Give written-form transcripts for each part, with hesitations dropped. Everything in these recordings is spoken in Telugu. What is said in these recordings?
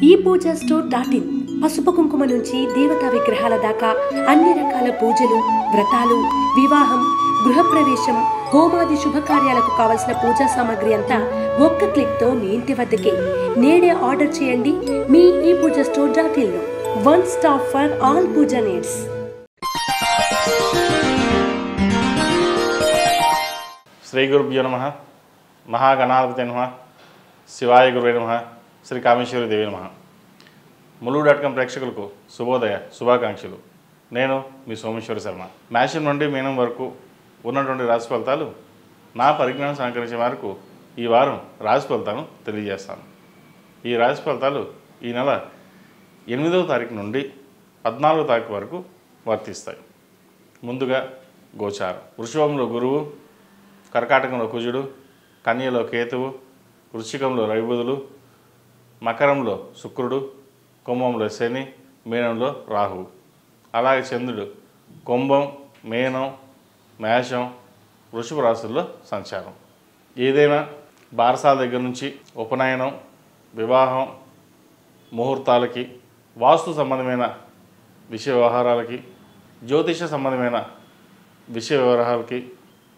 ePoojaStore.in పసుపు కుంకుమ నుంచి దేవతా విగ్రహాల దాకా అన్ని రకాల పూజలు, వ్రతాలు, వివాహం, గృహప్రవేశం, హోమాది శుభకార్యాలకు కావలసిన పూజా సామాగ్రి అంతా ఒక్క క్లిక్తో మీ ఇంటి వద్దకే. నేడే ఆర్డర్ చేయండి మీ ePoojaStore.in లో. One stop for all puja needs. శ్రీ గురుభ్యో నమః. మహాగణాధిపతి నమః. శివాయ గురువే నమః. శ్రీ కామేశ్వరి దేవి నమః. ములుగు.com ప్రేక్షకులకు శుభోదయ శుభాకాంక్షలు. నేను మీ సోమేశ్వర శర్మ. మేషం నుండి మీనం వరకు ఉన్నటువంటి రాశి ఫలితాలు నా పరిజ్ఞానం సహకరించే మేరకు ఈ వారం రాశి ఫలితాలను తెలియజేస్తాను. ఈ రాశి ఫలితాలు ఈ నెల 8వ తారీఖు నుండి 14వ తారీఖు వరకు వర్తిస్తాయి. ముందుగా గోచారం. వృషభంలో గురువు, కర్కాటకంలో కుజుడు, కన్యలో కేతువు, వృశ్చికంలో రవిబుధులు, మకరంలో శుక్రుడు, కుంభంలో శని, మీనంలో రాహువు. అలాగే చంద్రుడు కుంభం, మీనం, మేషం, వృషభ రాశుల్లో సంచారం. ఏదైనా బారసాల దగ్గర నుంచి ఉపనయనం, వివాహం, ముహూర్తాలకి, వాస్తు సంబంధమైన విషయ వ్యవహారాలకి, జ్యోతిష సంబంధమైన విషయ వ్యవహారాలకి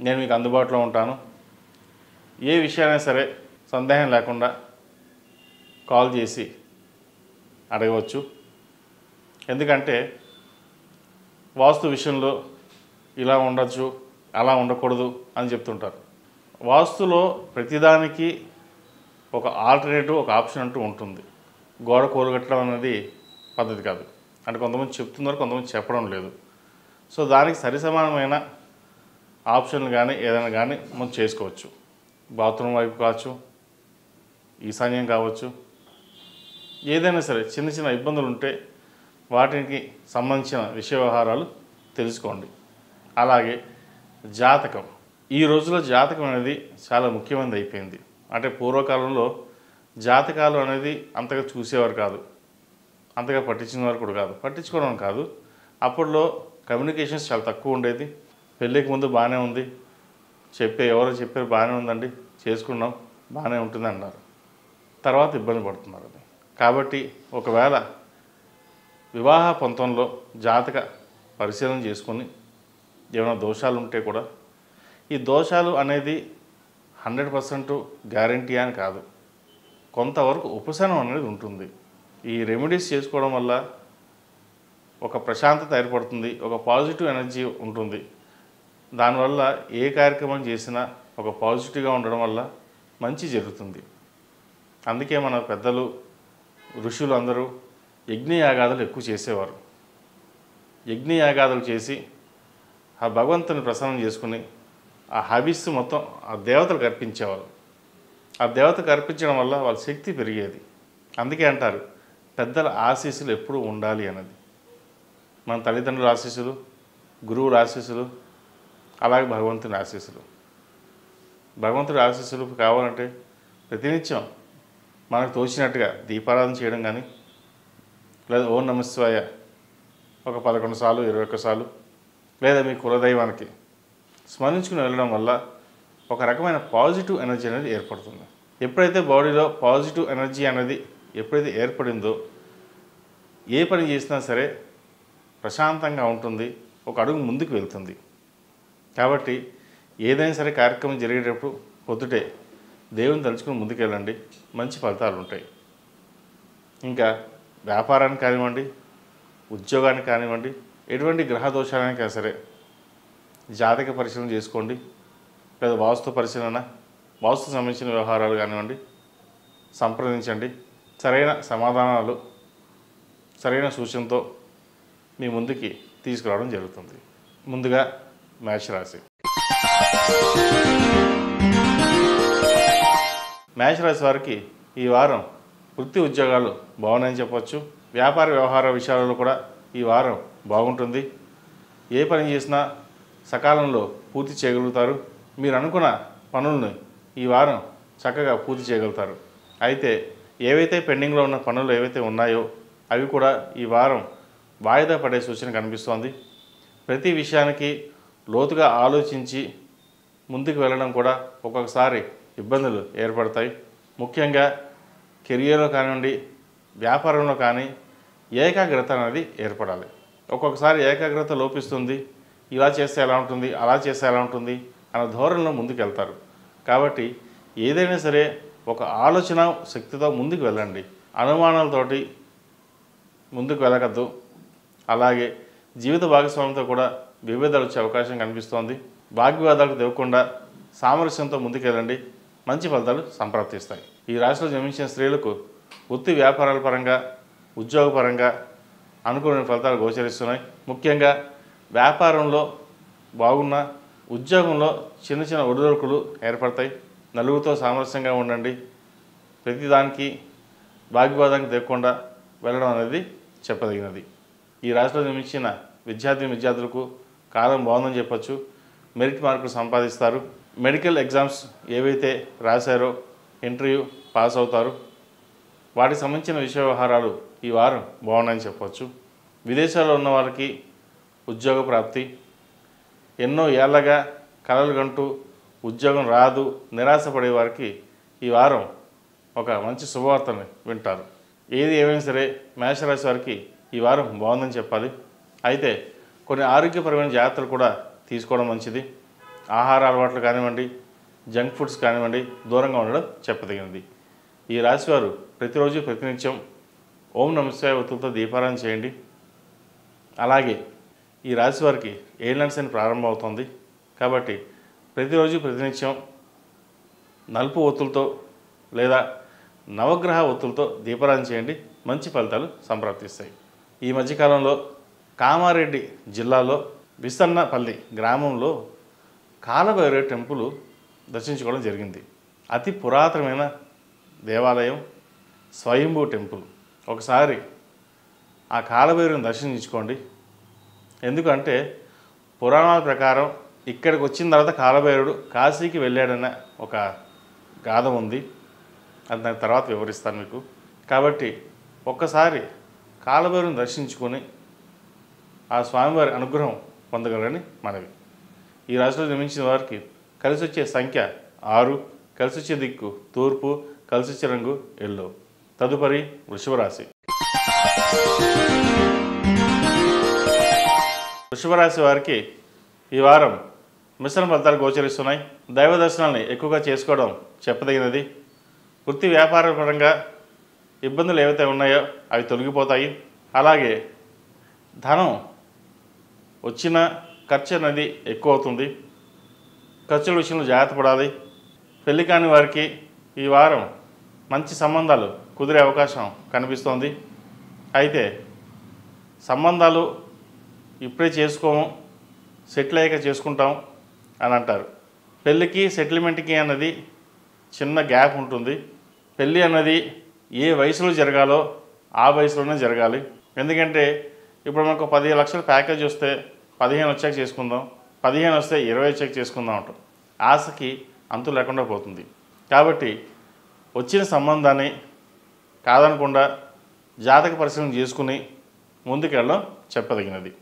నేను మీకు అందుబాటులో ఉంటాను. ఏ విషయాన్ని సరే సందేహం లేకుండా కాల్ చేసి అడగవచ్చు. ఎందుకంటే వాస్తు విషయంలో ఇలా ఉండొచ్చు, అలా ఉండకూడదు అని చెప్తుంటారు. వాస్తులో ప్రతిదానికి ఒక ఆల్టర్నేటివ్, ఒక ఆప్షన్ అంటూ ఉంటుంది. గోడ కూలగట్టడం అనేది పద్ధతి కాదు. అంటే కొంతమంది చెప్తున్నారు, కొంతమంది చెప్పడం లేదు. సో దానికి సరిసమానమైన ఆప్షన్లు కానీ ఏదైనా కానీ మనం చేసుకోవచ్చు. బాత్రూమ్ వైపు కావచ్చు, ఈశాన్యం కావచ్చు, ఏదైనా సరే చిన్న చిన్న ఇబ్బందులు ఉంటే వాటికి సంబంధించిన విషయ వ్యవహారాలు తెలుసుకోండి. అలాగే జాతకం. ఈ రోజుల్లో జాతకం అనేది చాలా ముఖ్యమైనది అయిపోయింది. అంటే పూర్వకాలంలో జాతకాలు అనేది అంతగా చూసేవారు కాదు, అంతగా పట్టించుకునేవారు కూడా కాదు. పట్టించుకోవడం కాదు, అప్పట్లో కమ్యూనికేషన్స్ చాలా తక్కువ ఉండేది. పెళ్ళికి ముందు బాగానే ఉంది, ఎవరో చెప్పారు బాగానే ఉందండి, చేసుకున్నాం, బాగానే ఉంటుంది అన్నారు. తర్వాత ఇబ్బంది పడుతున్నారు. అది కాబట్టి ఒకవేళ వివాహ పొంతంలో జాతక పరిశీలన చేసుకొని ఏమైనా దోషాలు ఉంటే కూడా, ఈ దోషాలు అనేది 100% గ్యారంటీ అని కాదు, కొంతవరకు ఉపశమనం అనేది ఉంటుంది. ఈ రెమెడీస్ చేసుకోవడం వల్ల ఒక ప్రశాంతత ఏర్పడుతుంది, ఒక పాజిటివ్ ఎనర్జీ ఉంటుంది. దానివల్ల ఏ కార్యక్రమం చేసినా ఒక పాజిటివ్గా ఉండడం వల్ల మంచి జరుగుతుంది. అందుకే మన పెద్దలు, ఋషులు అందరూ యజ్ఞయాగాదులు ఎక్కువ చేసేవారు. యజ్ఞయాగాదులు చేసి ఆ భగవంతుని ప్రసన్నం చేసుకుని ఆ హబీస్ మొత్తం ఆ దేవతలకు అర్పించేవారు. ఆ దేవతకు అర్పించడం వల్ల వాళ్ళ శక్తి పెరిగేది. అందుకే అంటారు పెద్దల ఆశీస్సులు ఎప్పుడూ ఉండాలి అన్నది. మన తల్లిదండ్రుల ఆశీస్సులు, గురువుల ఆశీస్సులు, అలాగే భగవంతుని ఆశీస్సులు. భగవంతుడి ఆశీస్సులు కావాలంటే ప్రతినిత్యం మనకు తోచినట్టుగా దీపారాధన చేయడం కానీ, లేదా ఓం నమః శివాయ ఒక 11 సార్లు, 21 సార్లు, లేదా మీ కులదైవానికి స్మరించుకుని వెళ్ళడం వల్ల ఒక రకమైన పాజిటివ్ ఎనర్జీ అనేది ఏర్పడుతుంది. ఎప్పుడైతే బాడీలో పాజిటివ్ ఎనర్జీ అనేది ఎప్పుడైతే ఏర్పడిందో ఏ పని చేసినా సరే ప్రశాంతంగా ఉంటుంది, ఒక అడుగు ముందుకు వెళ్తుంది. కాబట్టి ఏదైనా సరే కార్యక్రమం జరిగేటప్పుడు పొద్దుటే దేవుని తలుచుకుని ముందుకెళ్ళండి, మంచి ఫలితాలు ఉంటాయి. ఇంకా వ్యాపారానికి కానివ్వండి, ఉద్యోగానికి కానివ్వండి, ఎటువంటి గ్రహ దోషాలైనా సరే జాతక పరిశీలన చేసుకోండి, లేదా వాస్తు పరిశీలన, వాస్తు సంబంధించిన వ్యవహారాలు కానివ్వండి సంప్రదించండి. సరైన సమాధానాలు, సరైన సూచనతో మీ ముందుకి తీసుకురావడం జరుగుతుంది. ముందుగా మేషరాశి. మేషరాశి వారికి ఈ వారం వృత్తి ఉద్యోగాలు బాగున్నాయని చెప్పవచ్చు. వ్యాపార వ్యవహార విషయాలలో కూడా ఈ వారం బాగుంటుంది. ఏ పని చేసినా సకాలంలో పూర్తి చేయగలుగుతారు. మీరు అనుకున్న పనులను ఈ వారం చక్కగా పూర్తి చేయగలుగుతారు. అయితే ఏవైతే పెండింగ్లో ఉన్న పనులు ఏవైతే ఉన్నాయో అవి కూడా ఈ వారం వాయిదా పడే సూచన కనిపిస్తోంది. ప్రతి విషయానికి లోతుగా ఆలోచించి ముందుకు వెళ్ళడం కూడా ఒక్కొక్కసారి ఇబ్బందులు ఏర్పడతాయి. ముఖ్యంగా కెరియర్లో కానివ్వండి, వ్యాపారంలో కానీ ఏకాగ్రత అనేది ఏర్పడాలి. ఒక్కొక్కసారి ఏకాగ్రత లోపిస్తుంది. ఇలా చేస్తే ఎలా ఉంటుంది, అలా చేస్తే ఎలా ఉంటుంది అన్న ధోరణిలో ముందుకు వెళ్తారు. కాబట్టి ఏదైనా సరే ఒక ఆలోచన శక్తితో ముందుకు వెళ్ళండి. అనుమానాలతోటి ముందుకు వెళ్ళగద్దు. అలాగే జీవిత భాగస్వామితో కూడా విభేదాలు వచ్చే అవకాశం కనిపిస్తోంది. వాగ్వివాదాలకు దిగకుండా సామరస్యంతో ముందుకెళ్ళండి. మంచి ఫలితాలు సంప్రాప్తిస్తాయి. ఈ రాశిలో జన్మించిన స్త్రీలకు వృత్తి వ్యాపారాల పరంగా, ఉద్యోగపరంగా అనుకూలమైన ఫలితాలు గోచరిస్తున్నాయి. ముఖ్యంగా వ్యాపారంలో బాగున్న, ఉద్యోగంలో చిన్న చిన్న ఒడిదొడుకులు ఏర్పడతాయి. నలుగురితో సామరస్యంగా ఉండండి. ప్రతిదానికి వాగ్వివాదానికి దిగకుండా వెళ్ళడం అనేది చెప్పదగినది. ఈ రాశిలో జన్మించిన విద్యార్థులకు కాలం బాగుందని చెప్పచ్చు. మెరిట్ మార్కులు సంపాదిస్తారు. మెడికల్ ఎగ్జామ్స్ ఏవైతే రాశారో ఇంటర్వ్యూ పాస్ అవుతారు. వాటికి సంబంధించిన విషయ వ్యవహారాలు ఈ వారం బాగున్నాయని చెప్పవచ్చు. విదేశాల్లో ఉన్న వారికి ఉద్యోగ ప్రాప్తి. ఎన్నో ఏళ్ళగా కలలు గంటూ ఉద్యోగం రాదు నిరాశపడే వారికి ఈ వారం ఒక మంచి శుభవార్తను వింటారు. ఏది ఏమైనా సరే మేషరాశి వారికి ఈ వారం బాగుందని చెప్పాలి. అయితే కొన్ని ఆరోగ్యపరమైన జాగ్రత్తలు కూడా తీసుకోవడం మంచిది. ఆహార అలవాట్లు కానివ్వండి, జంక్ ఫుడ్స్ కానివ్వండి, దూరంగా ఉండడం చెప్పదగినది. ఈ రాశివారు ప్రతిరోజు ప్రతినిత్యం ఓం నమఃశివాయ ఒత్తులతో దీపారాధన చేయండి. అలాగే ఈ రాశివారికి ఏలినాటి శని ప్రారంభం అవుతుంది. కాబట్టి ప్రతిరోజు ప్రతినిత్యం నలుపు ఒత్తులతో లేదా నవగ్రహ ఒత్తులతో దీపారాధన చేయండి. మంచి ఫలితాలు సంప్రాప్తిస్తాయి. ఈ మధ్యకాలంలో కామారెడ్డి జిల్లాలో విసన్నపల్లి గ్రామంలో కాలభైరవ టెంపుల్ దర్శించుకోవడం జరిగింది. అతి పురాతనమైన దేవాలయం, స్వయంభూ టెంపుల్. ఒకసారి ఆ కాలభైరవుని దర్శించుకోండి. ఎందుకంటే పురాణాల ప్రకారం ఇక్కడికి వచ్చిన తర్వాత కాలభైరవుడు కాశీకి వెళ్ళాడన్న ఒక గాథ ఉంది. అది దాని తర్వాత వివరిస్తాను మీకు. కాబట్టి ఒక్కసారి కాలభైరవుని దర్శించుకొని ఆ స్వామివారి అనుగ్రహం పొందగలరని మనవి. ఈ రాశిలో జన్మించిన వారికి కలిసి వచ్చే సంఖ్య 6, కలిసి వచ్చే దిక్కు తూర్పు, కలిసి వచ్చే రంగు ఎల్లో. తదుపరి వృషభ రాశి. వృషభ రాశి వారికి ఈ వారం మిశ్రమ ఫలితాలు గోచరిస్తున్నాయి. దైవ దర్శనాన్ని ఎక్కువగా చేసుకోవడం చెప్పదగినది. వృత్తి వ్యాపార పరంగా ఇబ్బందులు ఏవైతే ఉన్నాయో అవి తొలగిపోతాయి. అలాగే ధనం వచ్చిన ఖర్చు అనేది ఎక్కువ అవుతుంది. ఖర్చుల విషయంలో జాగ్రత్త పడాలి. పెళ్లి కాని వారికి ఈ వారం మంచి సంబంధాలు కుదిరే అవకాశం కనిపిస్తోంది. అయితే సంబంధాలు ఇప్పుడే చేసుకోము, సెటిల్ అయ్యాక చేసుకుంటాం అని అంటారు. పెళ్ళికి సెటిల్మెంట్కి అన్నది చిన్న గ్యాప్ ఉంటుంది. పెళ్ళి అన్నది ఏ వయసులో జరగాలో ఆ వయసులోనే జరగాలి. ఎందుకంటే ఇప్పుడు మనకు 10 లక్షల ప్యాకేజ్ వస్తే 15 వచ్చాక చేసుకుందాం, 15 వస్తే 20 వచ్చాక చేసుకుందాం అంటాం. ఆశకి అంతు లేకుండా పోతుంది. కాబట్టి వచ్చిన సంబంధాన్ని కాదనకుండా జాతక పరిశీలన చేసుకుని ముందుకెళ్ళడం చెప్పదగినది.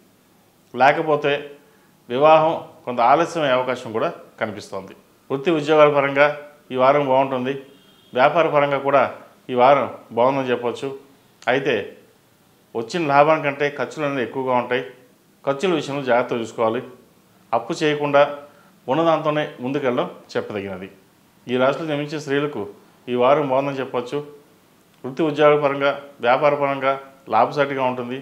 లేకపోతే వివాహం కొంత ఆలస్యమయ్యే అవకాశం కూడా కనిపిస్తోంది. వృత్తి ఉద్యోగాల పరంగా ఈ వారం బాగుంటుంది. వ్యాపార పరంగా కూడా ఈ వారం బాగుందని చెప్పవచ్చు. అయితే వచ్చిన లాభం కంటే ఖర్చులు అనేది ఎక్కువగా ఉంటాయి. ఖర్చుల విషయంలో జాగ్రత్త చూసుకోవాలి. అప్పు చేయకుండా ఉన్నదాంతోనే ముందుకెళ్ళడం చెప్పదగినది. ఈ రాశిలో జన్మించిన స్త్రీలకు ఈ వారం బాగుందని చెప్పవచ్చు. వృత్తి ఉద్యోగాల పరంగా, వ్యాపార పరంగా లాభసాటిగా ఉంటుంది.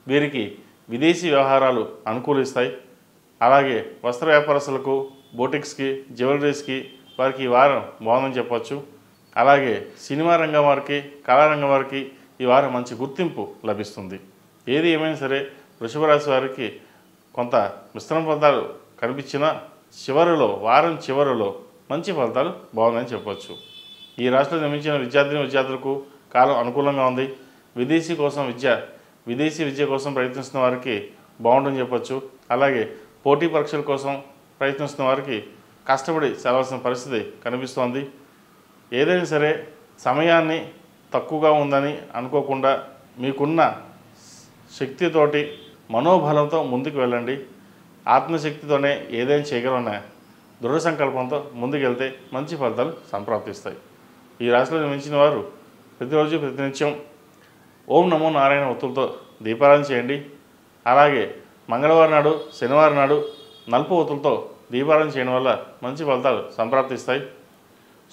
వీరికి విదేశీ వ్యవహారాలు అనుకూలిస్తాయి. అలాగే వస్త్ర వ్యాపారస్తులకు, బోటిక్స్కి, జ్యువెలరీస్కి వారికి ఈ వారం బాగుందని చెప్పవచ్చు. అలాగే సినిమా రంగం వారికి, కళారంగం వారికి ఈ వారం మంచి గుర్తింపు లభిస్తుంది. ఏది ఏమైనా సరే వృషభ రాశి వారికి కొంత మిశ్రమ ఫలితాలు కనిపించినా వారం చివరిలో మంచి ఫలితాలు బాగుందని చెప్పవచ్చు. ఈ రాశిలో జన్మించిన విద్యార్థులకు కాలం అనుకూలంగా ఉంది. విదేశీ విద్య కోసం ప్రయత్నిస్తున్న వారికి బాగుంటుందని చెప్పచ్చు. అలాగే పోటీ పరీక్షల కోసం ప్రయత్నిస్తున్న వారికి కష్టపడి చదవాల్సిన పరిస్థితి కనిపిస్తోంది. ఏదైనా సరే సమయాన్ని తక్కువగా ఉందని అనుకోకుండా మీకున్న శక్తితోటి, మనోబలంతో ముందుకు వెళ్ళండి. ఆత్మశక్తితోనే ఏదైనా చేయగలన్న దృఢ సంకల్పంతో ముందుకెళ్తే మంచి ఫలితాలు సంప్రాప్తిస్తాయి. ఈ రాశిలో జన్మించిన వారు ప్రతిరోజు ప్రతినిత్యం ఓం నమో నారాయణ ఒత్తులతో దీపారాధన చేయండి. అలాగే మంగళవారం నాడు, శనివారం నాడు నలుపు ఒత్తులతో దీపారాధన చేయడం వల్ల మంచి ఫలితాలు సంప్రాప్తిస్తాయి.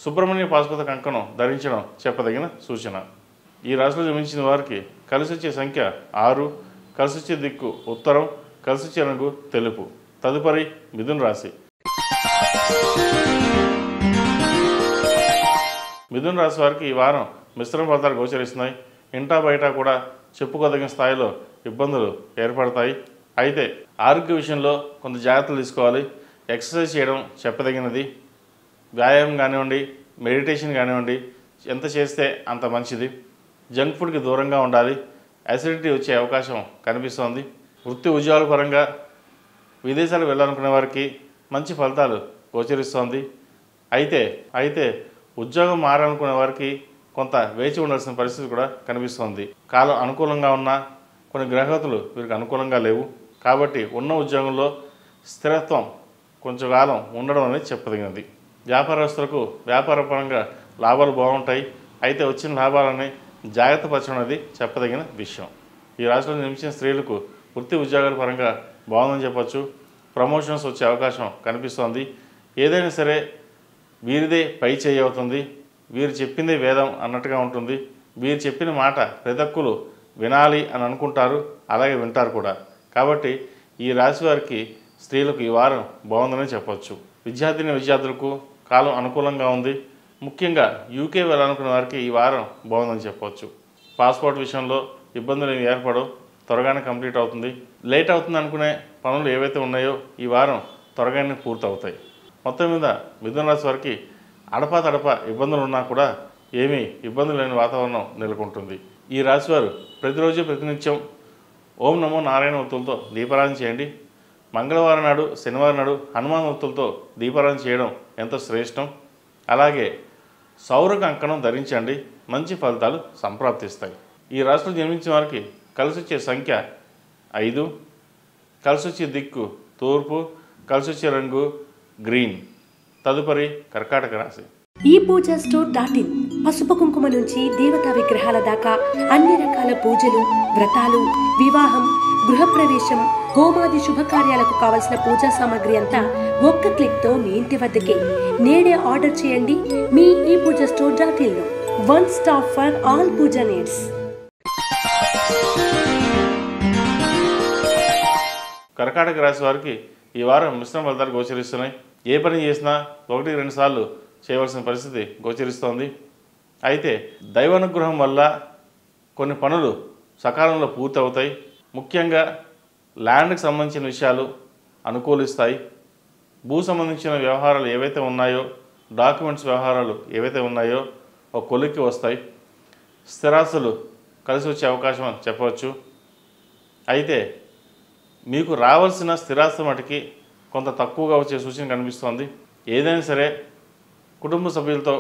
సుబ్రహ్మణ్య పాశుపత కంకణం ధరించడం చెప్పదగిన సూచన. ఈ రాశిలో జన్మించిన వారికి కలిసి వచ్చే సంఖ్య 6, కలిసి వచ్చే దిక్కు ఉత్తరం, కలిసి వచ్చే రంగు తెలుపు. తదుపరి మిథున రాశి. మిథున రాశి వారికి ఈ వారం మిశ్రమ ఫలితాలు గోచరిస్తున్నాయి. ఇంటా బయట కూడా చెప్పుకోదగిన స్థాయిలో ఇబ్బందులు ఏర్పడతాయి. అయితే ఆరోగ్య విషయంలో కొంత జాగ్రత్తలు తీసుకోవాలి. ఎక్సర్సైజ్ చేయడం చెప్పదగినది. వ్యాయామం కానివ్వండి, మెడిటేషన్ కానివ్వండి, ఎంత చేస్తే అంత మంచిది. జంక్ ఫుడ్కి దూరంగా ఉండాలి. అసిడిటీ వచ్చే అవకాశం కనిపిస్తోంది. వృత్తి ఉద్యోగాల పరంగా విదేశాలకు వెళ్ళాలనుకునే వారికి మంచి ఫలితాలు గోచరిస్తోంది. అయితే ఉద్యోగం మారాలనుకునే వారికి కొంత వేచి ఉండాల్సిన పరిస్థితి కూడా కనిపిస్తోంది. కాలం అనుకూలంగా ఉన్నా కొన్ని గ్రహగతులు వీరికి అనుకూలంగా లేవు. కాబట్టి ఉన్న ఉద్యోగంలో స్థిరత్వం కొంచెం కాలం ఉండడం అనేది చెప్పదగినది. వ్యాపారస్తులకు వ్యాపారపరంగా లాభాలు బాగుంటాయి. అయితే వచ్చిన లాభాలని జాగ్రత్త పరచడం అనేది చెప్పదగిన విషయం. ఈ రాశిలో జన్మించిన స్త్రీలకు వృత్తి ఉద్యోగాల పరంగా బాగుందని చెప్పచ్చు. ప్రమోషన్స్ వచ్చే అవకాశం కనిపిస్తోంది. ఏదైనా సరే వీరిదే పై చేయి అవుతుంది. వీరు చెప్పిందే వేదం అన్నట్టుగా ఉంటుంది. వీరు చెప్పిన మాట ప్రతక్కులు వినాలి అని అనుకుంటారు, అలాగే వింటారు కూడా. కాబట్టి ఈ రాశి వారికి స్త్రీలకు ఈ వారం బాగుందని చెప్పవచ్చు. విద్యార్థులకు కాలం అనుకూలంగా ఉంది. ముఖ్యంగా యూకే వెళ్ళాలనుకున్న వారికి ఈ వారం బాగుందని చెప్పవచ్చు. పాస్పోర్ట్ విషయంలో ఇబ్బందులు ఏమి ఏర్పడవు, త్వరగానే కంప్లీట్ అవుతుంది. లేట్ అవుతుంది అనుకునే పనులు ఏవైతే ఉన్నాయో ఈ వారం త్వరగానే పూర్తవుతాయి. మొత్తం మీద మిథున రాశి వారికి అడపాతడప ఇబ్బందులు ఉన్నా కూడా ఏమీ ఇబ్బందులు లేని వాతావరణం నెలకొంటుంది. ఈ రాశివారు ప్రతిరోజు ప్రతినిత్యం ఓం నమో నారాయణ ఒత్తులతో దీపారాధన చేయండి. మంగళవారం నాడు, శనివారం నాడు హనుమాన్ ఒత్తులతో దీపారాధన చేయడం ఎంతో శ్రేష్టం. అలాగే సౌర కంకణం ధరించండి, మంచి ఫలితాలు సంప్రాప్తిస్తాయి. ఈ రాశిలో జన్మించిన వారికి కలిసి వచ్చే సంఖ్య 5, కలిసి వచ్చే దిక్కు తూర్పు, కలిసి వచ్చే రంగు గ్రీన్. తదుపరి కర్కాటక రాశి. ఈ పూజా స్టోర్.in పసుపు కుంకుమ నుంచి దేవతా విగ్రహాల దాకా అన్ని రకాల పూజలు, వ్రతాలు, వివాహం, గృహప్రవేశం, హోమాది శుభకార్యాలకు కావలసిన పూజా సామాగ్రి అంతా ఒక్క క్లిక్తో మీ ఇంటి వద్దకే. నేడే ఆర్డర్ చేయండి మీ ఈ పూజా స్టోర్.in లో. One stop for all puja needs. కర్కాటక రాశి వారికి ఈ వారం మిశ్రమ ఫలితాలు గోచరిస్తున్నాయి. ఏ పని చేసినా 1-2 సార్లు చేయవలసిన పరిస్థితి గోచరిస్తోంది. అయితే దైవానుగ్రహం వల్ల కొన్ని పనులు సకాలంలో పూర్తి అవుతాయి. ముఖ్యంగా ల్యాండ్కి సంబంధించిన విషయాలు అనుకూలిస్తాయి. భూ సంబంధించిన వ్యవహారాలు ఏవైతే ఉన్నాయో, డాక్యుమెంట్స్ వ్యవహారాలు ఏవైతే ఉన్నాయో ఒక కొలిక్కి వస్తాయి. స్థిరాస్తులు కలిసి వచ్చే అవకాశం అని చెప్పవచ్చు. అయితే మీకు రావాల్సిన స్థిరాస్తి మటుకి కొంత తక్కువగా వచ్చే సూచన కనిపిస్తోంది. ఏదైనా సరే కుటుంబ సభ్యులతో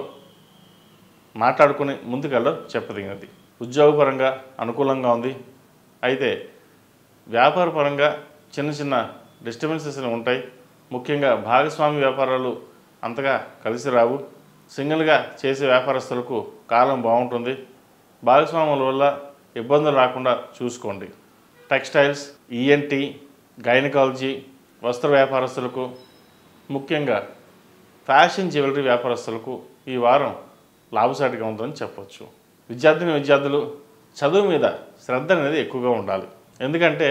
మాట్లాడుకుని ముందుకెళ్ళడం చెప్పదగినది. ఉద్యోగపరంగా అనుకూలంగా ఉంది. అయితే వ్యాపారపరంగా చిన్న డిస్టర్బెన్సెస్ ఉంటాయి. ముఖ్యంగా భాగస్వామి వ్యాపారాలు అంతగా కలిసి రావు. సింగిల్గా చేసే వ్యాపారస్తులకు కాలం బాగుంటుంది. భాగస్వాముల వల్ల ఇబ్బందులు రాకుండా చూసుకోండి. టెక్స్టైల్స్, ఈఎన్టీ, గైనకాలజీ, వస్త్ర వ్యాపారస్తులకు, ముఖ్యంగా ఫ్యాషన్ జ్యువెలరీ వ్యాపారస్తులకు ఈ వారం లాభసాటిగా ఉందని చెప్పవచ్చు. విద్యార్థులు చదువు మీద శ్రద్ధ అనేది ఎక్కువగా ఉండాలి. ఎందుకంటే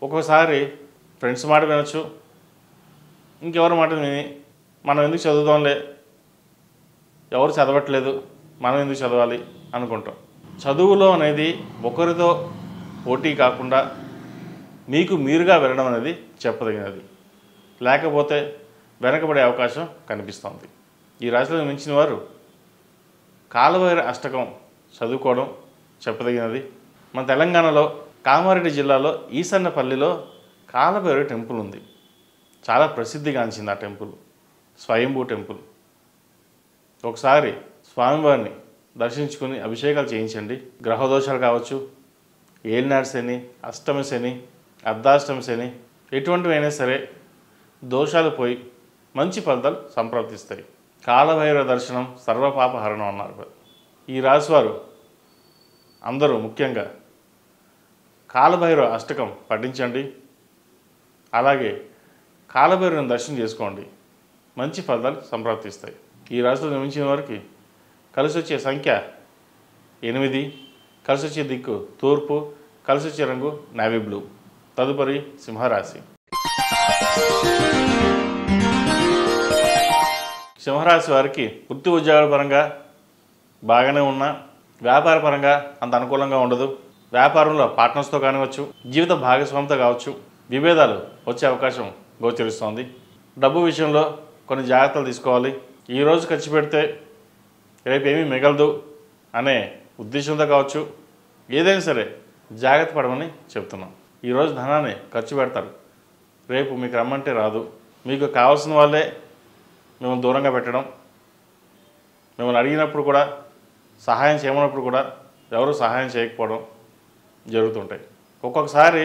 ఒక్కోసారి ఫ్రెండ్స్ మాట వినొచ్చు, ఇంకెవరి మాట విని మనం ఎందుకు చదువుదాంలే, ఎవరు చదవట్లేదు మనం ఎందుకు చదవాలి అనుకుంటాం. చదువులో అనేది ఒకరితో పోటీ కాకుండా మీకు మీరుగా వెళ్ళడం అనేది చెప్పదగినది. లేకపోతే వెనకబడే అవకాశం కనిపిస్తుంది. ఈ రాశిలో మించిన వారు కాలభైర అష్టకం చదువుకోవడం చెప్పదగినది. మన తెలంగాణలో కామారెడ్డి జిల్లాలో ఈసన్నపల్లిలో కాలభైరవ టెంపుల్ ఉంది. చాలా ప్రసిద్ధిగాంచింది ఆ టెంపుల్, స్వయంభూ టెంపుల్. ఒకసారి స్వామివారిని దర్శించుకుని అభిషేకాలు చేయించండి. గ్రహదోషాలు కావచ్చు, ఏలినాడు శని, అష్టమి శని, అర్ధాష్టమి శని, ఎటువంటివైనా సరే దోషాలు పోయి మంచి ఫలితాలు సంప్రాప్తిస్తాయి. కాలభైరవ దర్శనం సర్వపాపహరణం అన్నారు. ఈ రాశివారు అందరూ ముఖ్యంగా కాలభైరవ అష్టకం పఠించండి. అలాగే కాలభైరవుని దర్శనం చేసుకోండి. మంచి ఫలితాలు సంప్రాప్తిస్తాయి. ఈ రాశిలో జన్మించిన వారికి కలిసి వచ్చే సంఖ్య 8, కలిసి వచ్చే దిక్కు తూర్పు, కలిసి వచ్చే రంగు నేవీ బ్లూ. తదుపరి సింహరాశి. సింహరాశి వారికి వృత్తి ఉద్యోగాల పరంగా బాగానే ఉన్నా వ్యాపార పరంగా అంత అనుకూలంగా ఉండదు. వ్యాపారంలో పార్ట్నర్స్తో కానివచ్చు, జీవిత భాగస్వామితో కావచ్చు, విభేదాలు వచ్చే అవకాశం గోచరిస్తోంది. డబ్బు విషయంలో కొన్ని జాగ్రత్తలు తీసుకోవాలి. ఈరోజు ఖర్చు పెడితే రేపు ఏమీ మిగలదు అనే ఉద్దేశంతో కావచ్చు, ఏదైనా సరే జాగ్రత్త పడమని చెప్తున్నాం. ఈరోజు ధనాన్ని ఖర్చు పెడతారు, రేపు మీకు రమ్మంటే రాదు. మీకు కావాల్సిన వాళ్ళే మిమ్మల్ని దూరంగా పెట్టడం, మిమ్మల్ని అడిగినప్పుడు కూడా సహాయం చేయమన్నప్పుడు కూడా ఎవరు సహాయం చేయకపోవడం జరుగుతుంటాయి. ఒక్కొక్కసారి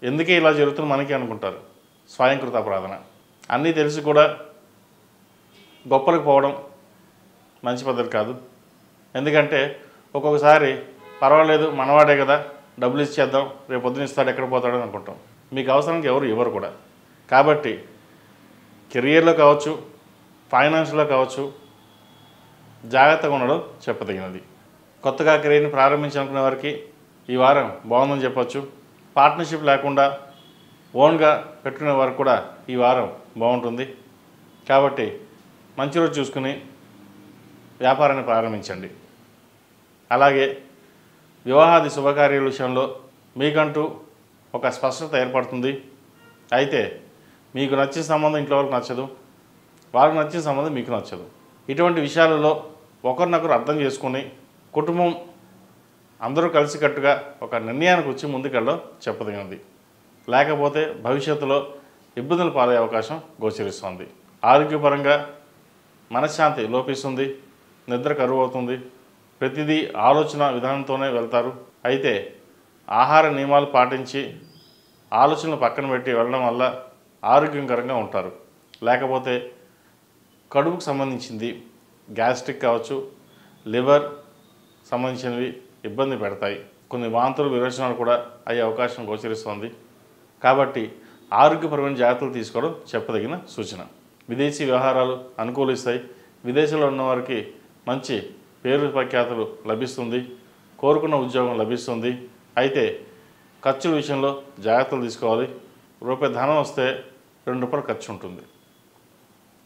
ఎందుకే ఇలా జరుగుతుంది మనకి అనుకుంటారు. స్వయంకృత అపరాధన. అన్నీ తెలిసి కూడా గొప్పలకు పోవడం మంచి పద్ధతి కాదు. ఎందుకంటే ఒక్కొక్కసారి పర్వాలేదు మనవాడే కదా, డబ్బులు ఇచ్చేద్దాం, రేపు పొద్దున ఇస్తాడు, ఎక్కడ పోతాడని అనుకుంటాం. మీకు అవసరానికి ఎవరు ఇవ్వరు కూడా. కాబట్టి కెరియర్లో కావచ్చు, ఫైనాన్షియల్లో కావచ్చు జాగ్రత్తగా ఉండడం చెప్పదగినది. కొత్తగా కెరీర్ని ప్రారంభించాలనుకునే వారికి ఈ వారం బాగుందని చెప్పచ్చు. పార్ట్నర్షిప్ లేకుండా ఓన్గా పెట్టుకునే వారికి కూడా ఈ వారం బాగుంటుంది. కాబట్టి మంచి రోజు చూసుకుని వ్యాపారాన్ని ప్రారంభించండి. అలాగే వివాహాది శుభకార్యాల విషయంలో మీకంటూ ఒక స్పష్టత ఏర్పడుతుంది. అయితే మీకు నచ్చిన సంబంధం ఇంట్లో వరకు నచ్చదు, వాళ్ళకి నచ్చిన సంబంధం మీకు నచ్చదు. ఇటువంటి విషయాలలో ఒకరినొకరు అర్థం చేసుకుని కుటుంబం అందరూ కలిసికట్టుగా ఒక నిర్ణయానికి వచ్చి ముందుకెళ్ళడం చెప్పదగినది. లేకపోతే భవిష్యత్తులో ఇబ్బందులు పాలయ్యే అవకాశం గోచరిస్తుంది. ఆరోగ్యపరంగా మనశ్శాంతి లోపిస్తుంది, నిద్ర కరువు అవుతుంది, ప్రతిదీ ఆలోచన విధానంతోనే వెళ్తారు. అయితే ఆహార నియమాలు పాటించి ఆలోచనలు పక్కన పెట్టి వెళ్ళడం వల్ల ఆరోగ్యకరంగా ఉంటారు. లేకపోతే కడుపుకు సంబంధించింది గ్యాస్ట్రిక్ కావచ్చు, లివర్ సంబంధించినవి ఇబ్బంది పెడతాయి. కొన్ని వాంతులు విరోచనాలు కూడా అయ్యే అవకాశం గోచరిస్తుంది. కాబట్టి ఆరోగ్యపరమైన జాగ్రత్తలు తీసుకోవడం చెప్పదగిన సూచన. విదేశీ వ్యవహారాలు అనుకూలిస్తాయి. విదేశంలో ఉన్నవారికి మంచి పేరు ప్రఖ్యాతులు లభిస్తుంది, కోరుకున్న ఉద్యోగం లభిస్తుంది. అయితే ఖర్చుల విషయంలో జాగ్రత్తలు తీసుకోవాలి. రూపాయి ధనం వస్తే ₹2 ఖర్చు ఉంటుంది.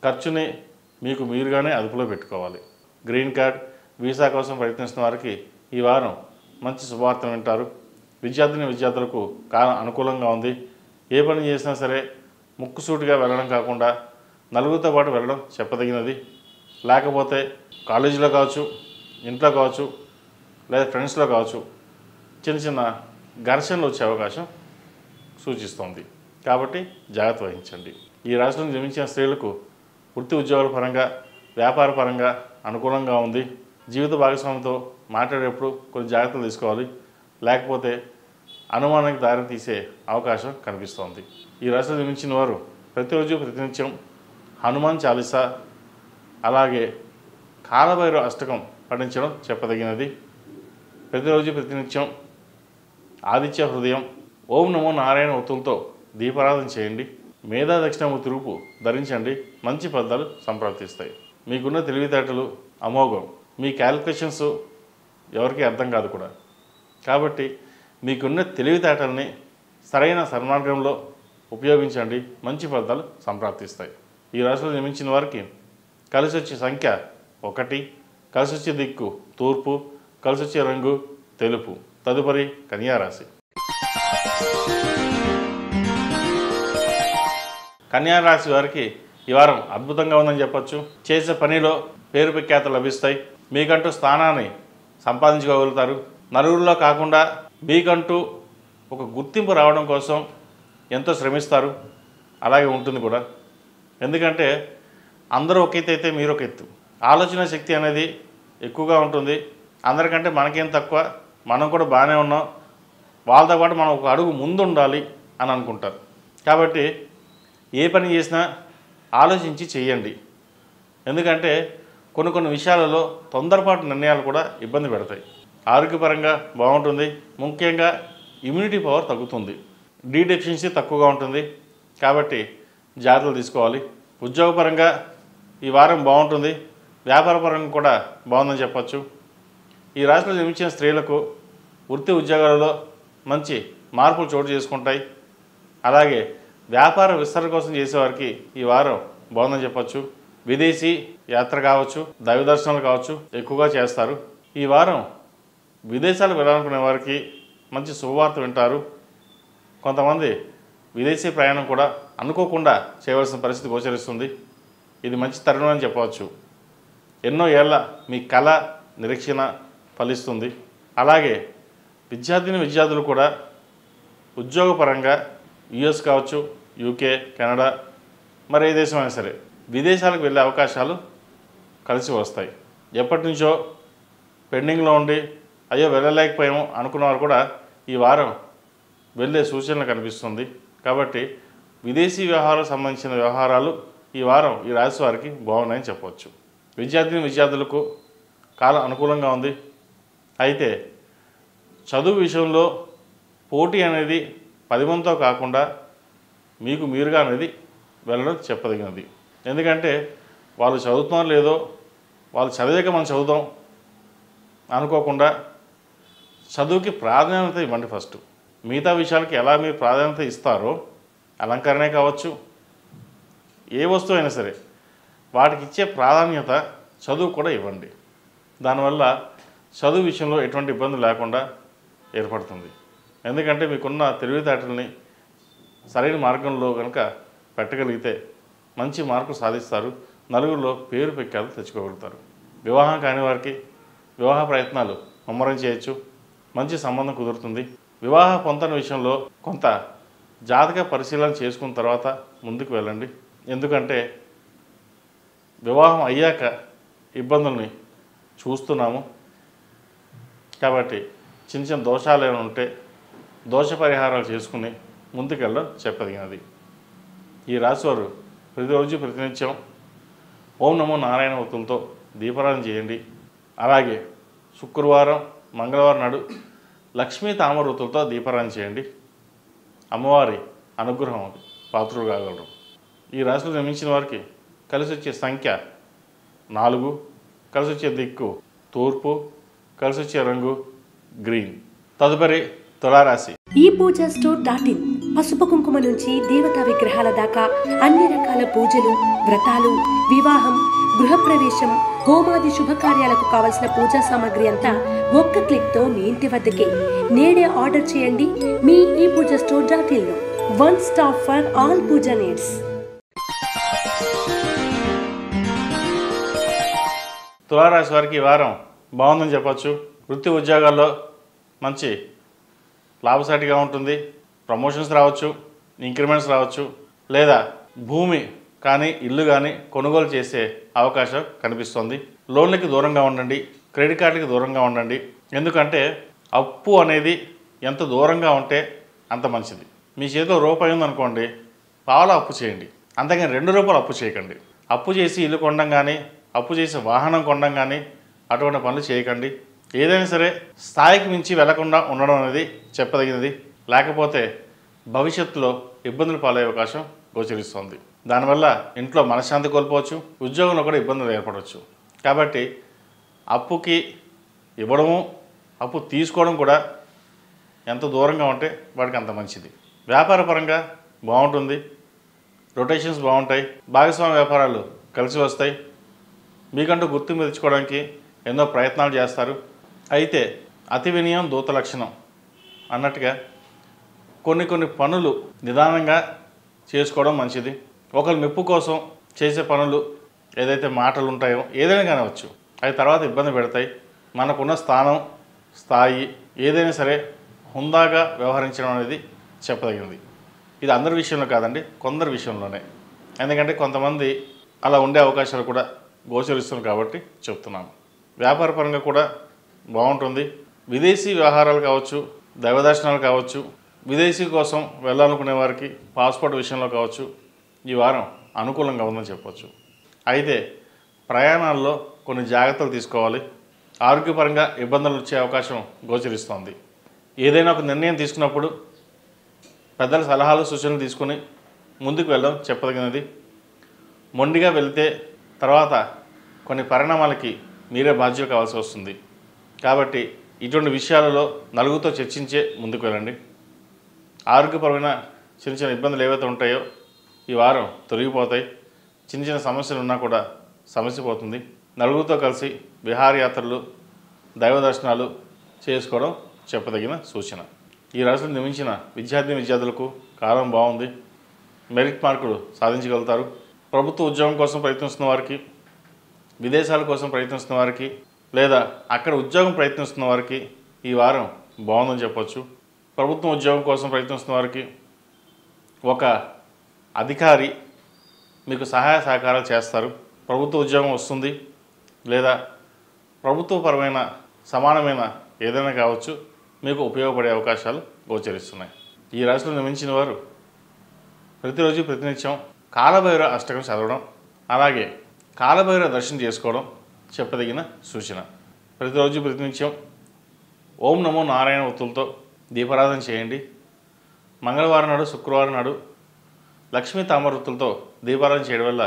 ఖర్చుని మీకు మీరుగానే అదుపులో పెట్టుకోవాలి. గ్రీన్ కార్డ్, వీసా కోసం ప్రయత్నిస్తున్న వారికి ఈ వారం మంచి శుభవార్తను వింటారు. విద్యార్థులకు కాలం అనుకూలంగా ఉంది. ఏ పని చేసినా సరే ముక్కుసూటిగా వెళ్ళడం కాకుండా నలుగురితో పాటు వెళ్ళడం చెప్పదగినది. లేకపోతే కాలేజీలో కావచ్చు, ఇంట్లో కావచ్చు, లేదా ఫ్రెండ్స్లో కావచ్చు చిన్న చిన్న ఘర్షణలు వచ్చే అవకాశం సూచిస్తోంది. కాబట్టి జాగ్రత్త వహించండి. ఈ రాశిలో జన్మించిన స్త్రీలకు వృత్తి ఉద్యోగాల పరంగా, వ్యాపార పరంగా అనుకూలంగా ఉంది. జీవిత భాగస్వామితో మాట్లాడేటప్పుడు కొన్ని జాగ్రత్తలు తీసుకోవాలి. లేకపోతే అనుమానానికి దారి తీసే అవకాశం కనిపిస్తోంది. ఈ రాశిలో జన్మించిన వారు ప్రతిరోజు ప్రతినిత్యం హనుమాన్ చాలీసా అలాగే కాలభైరవ అష్టకం పఠించడం చెప్పదగినది. ప్రతిరోజు ప్రతినిత్యం ఆదిత్య హృదయం, ఓం నమో నారాయణ ఒత్తులతో దీపారాధన చేయండి. మేధా దక్షిణామూర్తి రూపు ధరించండి. మంచి ఫలితాలు సంప్రాప్తిస్తాయి. మీకున్న తెలివితేటలు అమోఘం. మీ క్యాలిక్యులేషన్స్ ఎవరికీ అర్థం కాదు కూడా. కాబట్టి మీకున్న తెలివితేటల్ని సరైన సన్మార్గంలో ఉపయోగించండి. మంచి ఫలితాలు సంప్రాప్తిస్తాయి. ఈ రాశిలో జన్మించిన వారికి కలిసి వచ్చే సంఖ్య 1, కలిసి వచ్చే దిక్కు తూర్పు, కలిసి వచ్చే రంగు తెలుపు. తదుపరి కన్యారాశి. కన్యారాశి వారికి ఈ వారం అద్భుతంగా ఉందని చెప్పచ్చు. చేసే పనిలో పేరు ప్రఖ్యాతలు లభిస్తాయి. మీకంటూ స్థానాన్ని సంపాదించుకోగలుగుతారు. నలుగురిలో కాకుండా మీకంటూ ఒక గుర్తింపు రావడం కోసం ఎంతో శ్రమిస్తారు. అలాగే ఉంటుంది కూడా. ఎందుకంటే అందరూ ఒక ఎత్తు అయితే మీరు ఒక ఎత్తు. ఆలోచన శక్తి అనేది ఎక్కువగా ఉంటుంది. అందరికంటే మనకేం తక్కువ, మనం కూడా బాగానే ఉన్నాం, వాళ్ళతో పాటు మనం ఒక అడుగు ముందు ఉండాలి అని అనుకుంటారు. కాబట్టి ఏ పని చేసినా ఆలోచించి చేయండి. ఎందుకంటే కొన్ని విషయాలలో తొందరపాటు నిర్ణయాలు కూడా ఇబ్బంది పెడతాయి. ఆరోగ్యపరంగా బాగుంటుంది. ముఖ్యంగా ఇమ్యూనిటీ పవర్ తగ్గుతుంది. డి డెఫిషియన్సీ తక్కువగా ఉంటుంది కాబట్టి జాగ్రత్తలు తీసుకోవాలి. ఉద్యోగపరంగా ఈ వారం బాగుంటుంది. వ్యాపారపరంగా కూడా బాగుందని చెప్పచ్చు. ఈ రాశిలో జన్మించిన స్త్రీలకు వృత్తి ఉద్యోగాలలో మంచి మార్పులు చోటు చేసుకుంటాయి. అలాగే వ్యాపార విస్తరణ కోసం చేసేవారికి ఈ వారం బాగుందని చెప్పచ్చు. విదేశీ యాత్ర కావచ్చు, దైవ దర్శనాలు కావచ్చు ఎక్కువగా చేస్తారు. ఈ వారం విదేశాలకు వెళ్ళాలనుకునే వారికి మంచి శుభవార్త వింటారు. కొంతమంది విదేశీ ప్రయాణం కూడా అనుకోకుండా చేయవలసిన పరిస్థితి గోచరిస్తుంది. ఇది మంచి తరుణం అని చెప్పవచ్చు. ఎన్నో ఏళ్ళ మీ కళ నిరీక్షణ ఫలిస్తుంది. అలాగే విద్యార్థులు కూడా ఉద్యోగపరంగా యుఎస్ కావచ్చు, యూకే, కెనడా, మరి ఏ దేశమైనా సరే విదేశాలకు వెళ్ళే అవకాశాలు కలిసి వస్తాయి. ఎప్పటి నుంచో పెండింగ్లో ఉండి అయ్యో వెళ్ళలేకపోయాము అనుకున్నవారు కూడా ఈ వారం వెళ్ళే సూచనలు కనిపిస్తుంది. కాబట్టి విదేశీ వ్యవహారాలకు సంబంధించిన వ్యవహారాలు ఈ వారం ఈ రాశి వారికి బాగున్నాయని చెప్పవచ్చు. విద్యార్థులకు కాలం అనుకూలంగా ఉంది. అయితే చదువు విషయంలో పోటీ అనేది 10 మందితో కాకుండా మీకు మీరుగా అనేది వెళ్ళడం చెప్పదగినది. ఎందుకంటే వాళ్ళు చదువుతున్నారో లేదో, వాళ్ళు చదివాక మనం చదువుతాం అనుకోకుండా చదువుకి ప్రాధాన్యత ఇవ్వండి. ఫస్ట్ మిగతా విషయాలకి ఎలా మీరు ప్రాధాన్యత ఇస్తారో, అలంకరణే కావచ్చు, ఏ వస్తువు అయినా సరే వాటికి ఇచ్చే ప్రాధాన్యత చదువు కూడా ఇవ్వండి. దానివల్ల చదువు విషయంలో ఎటువంటి ఇబ్బంది లేకుండా ఏర్పడుతుంది. ఎందుకంటే మీకున్న తెలివితేటల్ని సరైన మార్గంలో కనుక పెట్టగలిగితే మంచి మార్కులు సాధిస్తారు. నలుగురిలో పేరు ప్రఖ్యాతులు తెచ్చుకోగలుగుతారు. వివాహం కాని వారికి వివాహ ప్రయత్నాలు ముమ్మరం చేయొచ్చు. మంచి సంబంధం కుదురుతుంది. వివాహ పొంతన విషయంలో కొంత జాతక పరిశీలన చేసుకున్న తర్వాత ముందుకు వెళ్ళండి. ఎందుకంటే వివాహం అయ్యాక ఇబ్బందుల్ని చూస్తున్నాము. కాబట్టి చిన్న చిన్న దోషాలు ఏమైనా ఉంటే దోష పరిహారాలు చేసుకుని ముందుకెళ్ళడం చెప్పదగినది. ఈ రాశివారు ప్రతిరోజు ప్రతినిత్యం ఓం నమో నారాయణ ఒత్తులతో దీపారాధన చేయండి. అలాగే శుక్రవారం, మంగళవారం నాడు లక్ష్మీ తామర ఒత్తులతో దీపారాధన చేయండి. అమ్మవారి అనుగ్రహం పాత్రులు కాగలరు. ఈ రాశిలో జన్మించిన వారికి కలిసి వచ్చే సంఖ్య 4, కలిసి వచ్చే దిక్కు తూర్పు, కలిసి వచ్చే రంగు గ్రీన్. తదుపరి తులారాశి. ఈ పూజా స్టోర్.in పసుపు కుంకుమ నుంచి దేవతా విగ్రహాల దాకా అన్ని రకాల పూజలు, వ్రతాలు, వివాహం, గృహప్రవేశం, హోమాది శుభకార్యాలకు కావలసిన పూజా సామాగ్రి అంతా ఒక్క క్లిక్తో మీ ఇంటి వద్దకే. నేడే ఆర్డర్ చేయండి మీ ఈ పూజా స్టోర్.in లో. One stop for all puja needs. తులారాశి వారికి ఈ వారం బాగుందని చెప్పచ్చు. వృత్తి ఉద్యోగాల్లో మంచి లాభసాటిగా ఉంటుంది. ప్రమోషన్స్ రావచ్చు, ఇంక్రిమెంట్స్ రావచ్చు, లేదా భూమి కానీ ఇల్లు కానీ కొనుగోలు చేసే అవకాశం కనిపిస్తుంది. లోన్లకి దూరంగా ఉండండి, క్రెడిట్ కార్డులకి దూరంగా ఉండండి. ఎందుకంటే అప్పు అనేది ఎంత దూరంగా ఉంటే అంత మంచిది. మీ చేతిలో రూపాయి ఉందనుకోండి, పావులా అప్పు చేయండి, అంతేగాని 2 రూపాయలు అప్పు చేయకండి. అప్పు చేసి ఇల్లు కొనడం కానీ, అప్పు చేసి వాహనం కొనడం కానీ అటువంటి పనులు చేయకండి. ఏదైనా సరే స్థాయికి మించి వెళ్లకుండా ఉండడం అనేది చెప్పదగినది. లేకపోతే భవిష్యత్తులో ఇబ్బందులు పాలయ్యే అవకాశం గోచరిస్తుంది. దానివల్ల ఇంట్లో మనశ్శాంతి కోల్పోవచ్చు, ఉద్యోగంలో కూడా ఇబ్బందులు ఏర్పడవచ్చు. కాబట్టి అప్పుకి ఇవ్వడము, అప్పు తీసుకోవడం కూడా ఎంత దూరంగా ఉంటే వాడికి అంత మంచిది. వ్యాపార పరంగా బాగుంటుంది. రొటేషన్స్ బాగుంటాయి. భాగస్వామ్య వ్యాపారాలు కలిసి వస్తాయి. మీకంటూ గుర్తింపు తెచ్చుకోవడానికి ఎన్నో ప్రయత్నాలు చేస్తారు. అయితే అతి వినయం దూత లక్షణం అన్నట్టుగా కొన్ని పనులు నిదానంగా చేసుకోవడం మంచిది. ఒకరి మెప్పు కోసం చేసే పనులు ఏదైతే మాటలు ఉంటాయో ఏదైనా కానివచ్చు, అవి తర్వాత ఇబ్బంది పెడతాయి. మనకున్న స్థానం, స్థాయి ఏదైనా సరే హుందాగా వ్యవహరించడం అనేది చెప్పదగినది. ఇది అందరి విషయంలో కాదండి, కొందరి విషయంలోనే. ఎందుకంటే కొంతమంది అలా ఉండే అవకాశాలు కూడా గోచరిస్తుంది కాబట్టి చెప్తున్నాను. వ్యాపారపరంగా కూడా బాగుంటుంది. విదేశీ వ్యవహారాలు కావచ్చు, దైవ దర్శనాలు కావచ్చు, విదేశీ కోసం వెళ్ళాలనుకునే వారికి పాస్పోర్ట్ విషయంలో కావచ్చు ఈ వారం అనుకూలంగా ఉందని చెప్పవచ్చు. అయితే ప్రయాణాల్లో కొన్ని జాగ్రత్తలు తీసుకోవాలి. ఆరోగ్యపరంగా ఇబ్బందులు వచ్చే అవకాశం గోచరిస్తోంది. ఏదైనా ఒక నిర్ణయం తీసుకున్నప్పుడు పెద్దల సలహాలు సూచనలు తీసుకుని ముందుకు వెళ్ళడం చెప్పదగినది. మొండిగా వెళితే తర్వాత కొన్ని పరిణామాలకి మీరే బాధ్యత కావాల్సి వస్తుంది. కాబట్టి ఇటువంటి విషయాలలో నలుగురితో చర్చించే ముందుకు వెళ్ళండి. ఆరోగ్యపరమైన చిన్న చిన్న ఇబ్బందులు ఏవైతే ఉంటాయో ఈ వారం తొలగిపోతాయి. చిన్న చిన్న సమస్యలు ఉన్నా కూడా సమస్య పోతుంది. నలుగురితో కలిసి విహారయాత్రలు, దైవ దర్శనాలు చేసుకోవడం చెప్పదగిన సూచన. ఈ రాశిలో నిర్మించిన విద్యార్థులకు కాలం బాగుంది. మెరిట్ మార్కులు సాధించగలుగుతారు. ప్రభుత్వ ఉద్యోగం కోసం ప్రయత్నిస్తున్న వారికి, విదేశాల కోసం ప్రయత్నిస్తున్న వారికి, లేదా అక్కడ ఉద్యోగం ప్రయత్నిస్తున్న వారికి ఈ వారం బాగుందని చెప్పొచ్చు. ప్రభుత్వం ఉద్యోగం కోసం ప్రయత్నిస్తున్న వారికి ఒక అధికారి మీకు సహాయ సహకారాలు చేస్తారు. ప్రభుత్వ ఉద్యోగం వస్తుంది, లేదా ప్రభుత్వపరమైన సమానమైన ఏదైనా కావచ్చు, మీకు ఉపయోగపడే అవకాశాలు గోచరిస్తున్నాయి. ఈ రాశిలో నిర్మించిన వారు ప్రతిరోజు ప్రతినిత్యం కాలభైరవ అష్టకం చదవడం, అలాగే కాలభైరవ దర్శనం చేసుకోవడం చెప్పదగిన సూచన. ప్రతిరోజు ప్రతినిత్యం ఓం నమో నారాయణ ఒత్తులతో దీపారాధన చేయండి. మంగళవారం నాడు, శుక్రవారం నాడు లక్ష్మీ తామర ఒత్తులతో దీపారాధన చేయడం వల్ల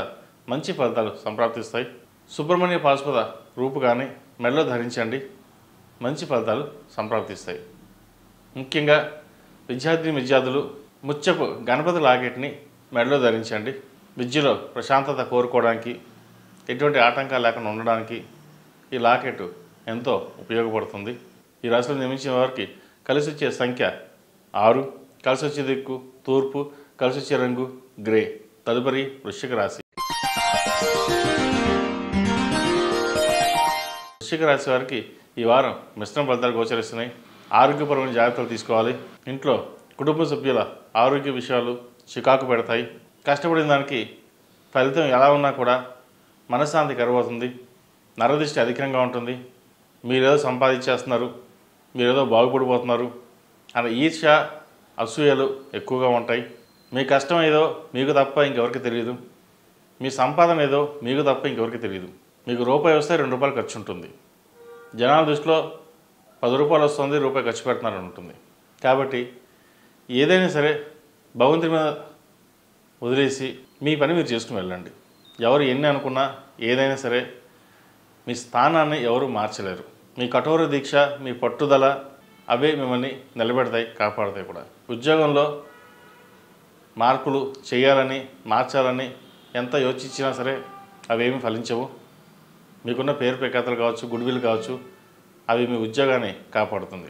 మంచి ఫలితాలు సంప్రాప్తిస్తాయి. సుబ్రహ్మణ్య పాశుపత రూపు కానీ మెడలో ధరించండి, మంచి ఫలితాలు సంప్రాప్తిస్తాయి. ముఖ్యంగా విద్యార్థులు ముత్యపు గణపతి లాకెట్ని మెడలో ధరించండి. విద్యలో ప్రశాంతత కోరుకోవడానికి, ఎటువంటి ఆటంకాలు లేకుండా ఉండడానికి ఈ లాకెట్ ఎంతో ఉపయోగపడుతుంది. ఈ రాశిలో నిర్మించిన వారికి కలిసి వచ్చే సంఖ్య 6, కలిసి వచ్చే దిక్కు తూర్పు, కలిసి వచ్చే రంగు గ్రే. తదుపరి వృశ్చిక రాశి. వృశ్చిక రాశి వారికి ఈ వారం మిశ్రమ ఫలితాలు గోచరిస్తున్నాయి. ఆరోగ్యపరమైన జాగ్రత్తలు తీసుకోవాలి. ఇంట్లో కుటుంబ సభ్యుల ఆరోగ్య విషయాలు చికాకు పెడతాయి. కష్టపడిన దానికి ఫలితం ఎలా ఉన్నా కూడా మనశ్శాంతి కరువవుతుంది. నరదృష్టి అధికంగా ఉంటుంది. మీరేదో సంపాదించేస్తున్నారు, మీరేదో బాగుపడిపోతున్నారు అనే ఈర్ష్య, అసూయలు ఎక్కువగా ఉంటాయి. మీ కష్టం ఏదో మీకు తప్ప ఇంకెవరికి తెలియదు. మీ సంపాదన ఏదో మీకు తప్ప ఇంకెవరికి తెలియదు. మీకు రూపాయి వస్తే 2 రూపాయలు ఖర్చు ఉంటుంది. జనాల దృష్టిలో 10 రూపాయలు వస్తుంది, రూపాయి ఖర్చు పెడుతున్నారని ఉంటుంది. కాబట్టి ఏదైనా సరే భగవంతుడి మీద వదిలేసి మీ పని మీరు చేసుకుని వెళ్ళండి. ఎవరు ఎన్ని అనుకున్నా ఏదైనా సరే మీ స్థానాన్ని ఎవరు మార్చలేరు. మీ కఠోర దీక్ష, మీ పట్టుదల అవే మిమ్మల్ని నిలబెడతాయి, కాపాడతాయి కూడా. ఉద్యోగంలో మార్పులు చేయాలని, మార్చాలని ఎంత యోచించినా సరే అవేమి ఫలించవు. మీకున్న పేరు ప్రఖ్యాతలు కావచ్చు, గుడ్విల్ కావచ్చు, అవి మీ ఉద్యోగాన్ని కాపాడుతుంది.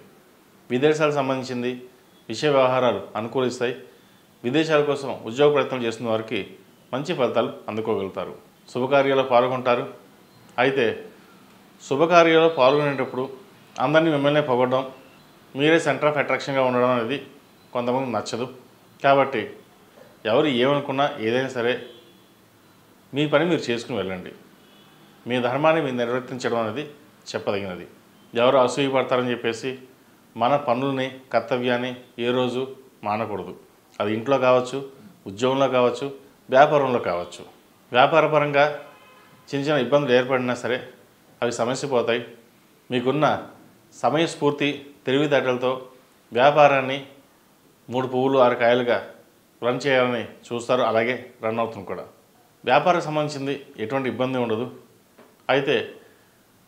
విదేశాలకు సంబంధించింది విషయ వ్యవహారాలు అనుకూలిస్తాయి. విదేశాల కోసం ఉద్యోగ ప్రయత్నం చేస్తున్న వారికి మంచి ఫలితాలు అందుకోగలుగుతారు. శుభకార్యాల్లో పాల్గొంటారు. అయితే శుభకార్యాల్లో పాల్గొనేటప్పుడు అందరినీ మిమ్మల్ని పొగడడం, మీరే సెంటర్ ఆఫ్ అట్రాక్షన్గా ఉండడం అనేది కొంతమంది నచ్చదు. కాబట్టి ఎవరు ఏమనుకున్నా ఏదైనా సరే మీ పని మీరు చేసుకుని వెళ్ళండి. మీ ధర్మాన్ని మీరు నిర్వర్తించడం అనేది చెప్పదగినది. ఎవరు అసూయ పడతారని చెప్పేసి మన పనుల్ని, కర్తవ్యాన్ని ఏ రోజు మానకూడదు. అది ఇంట్లో కావచ్చు, ఉద్యోగంలో కావచ్చు, వ్యాపారంలో కావచ్చు. వ్యాపారపరంగా చిన్న చిన్న ఇబ్బందులు ఏర్పడినా సరే అవి సమస్య పోతాయి. మీకున్న సమయస్ఫూర్తి, తెలివితేటలతో వ్యాపారాన్ని 3 పువ్వులు 6 కాయలుగా రన్ చేయాలని చూస్తారు. అలాగే రన్ అవుతుంది కూడా. వ్యాపారం సంబంధించింది ఎటువంటి ఇబ్బంది ఉండదు. అయితే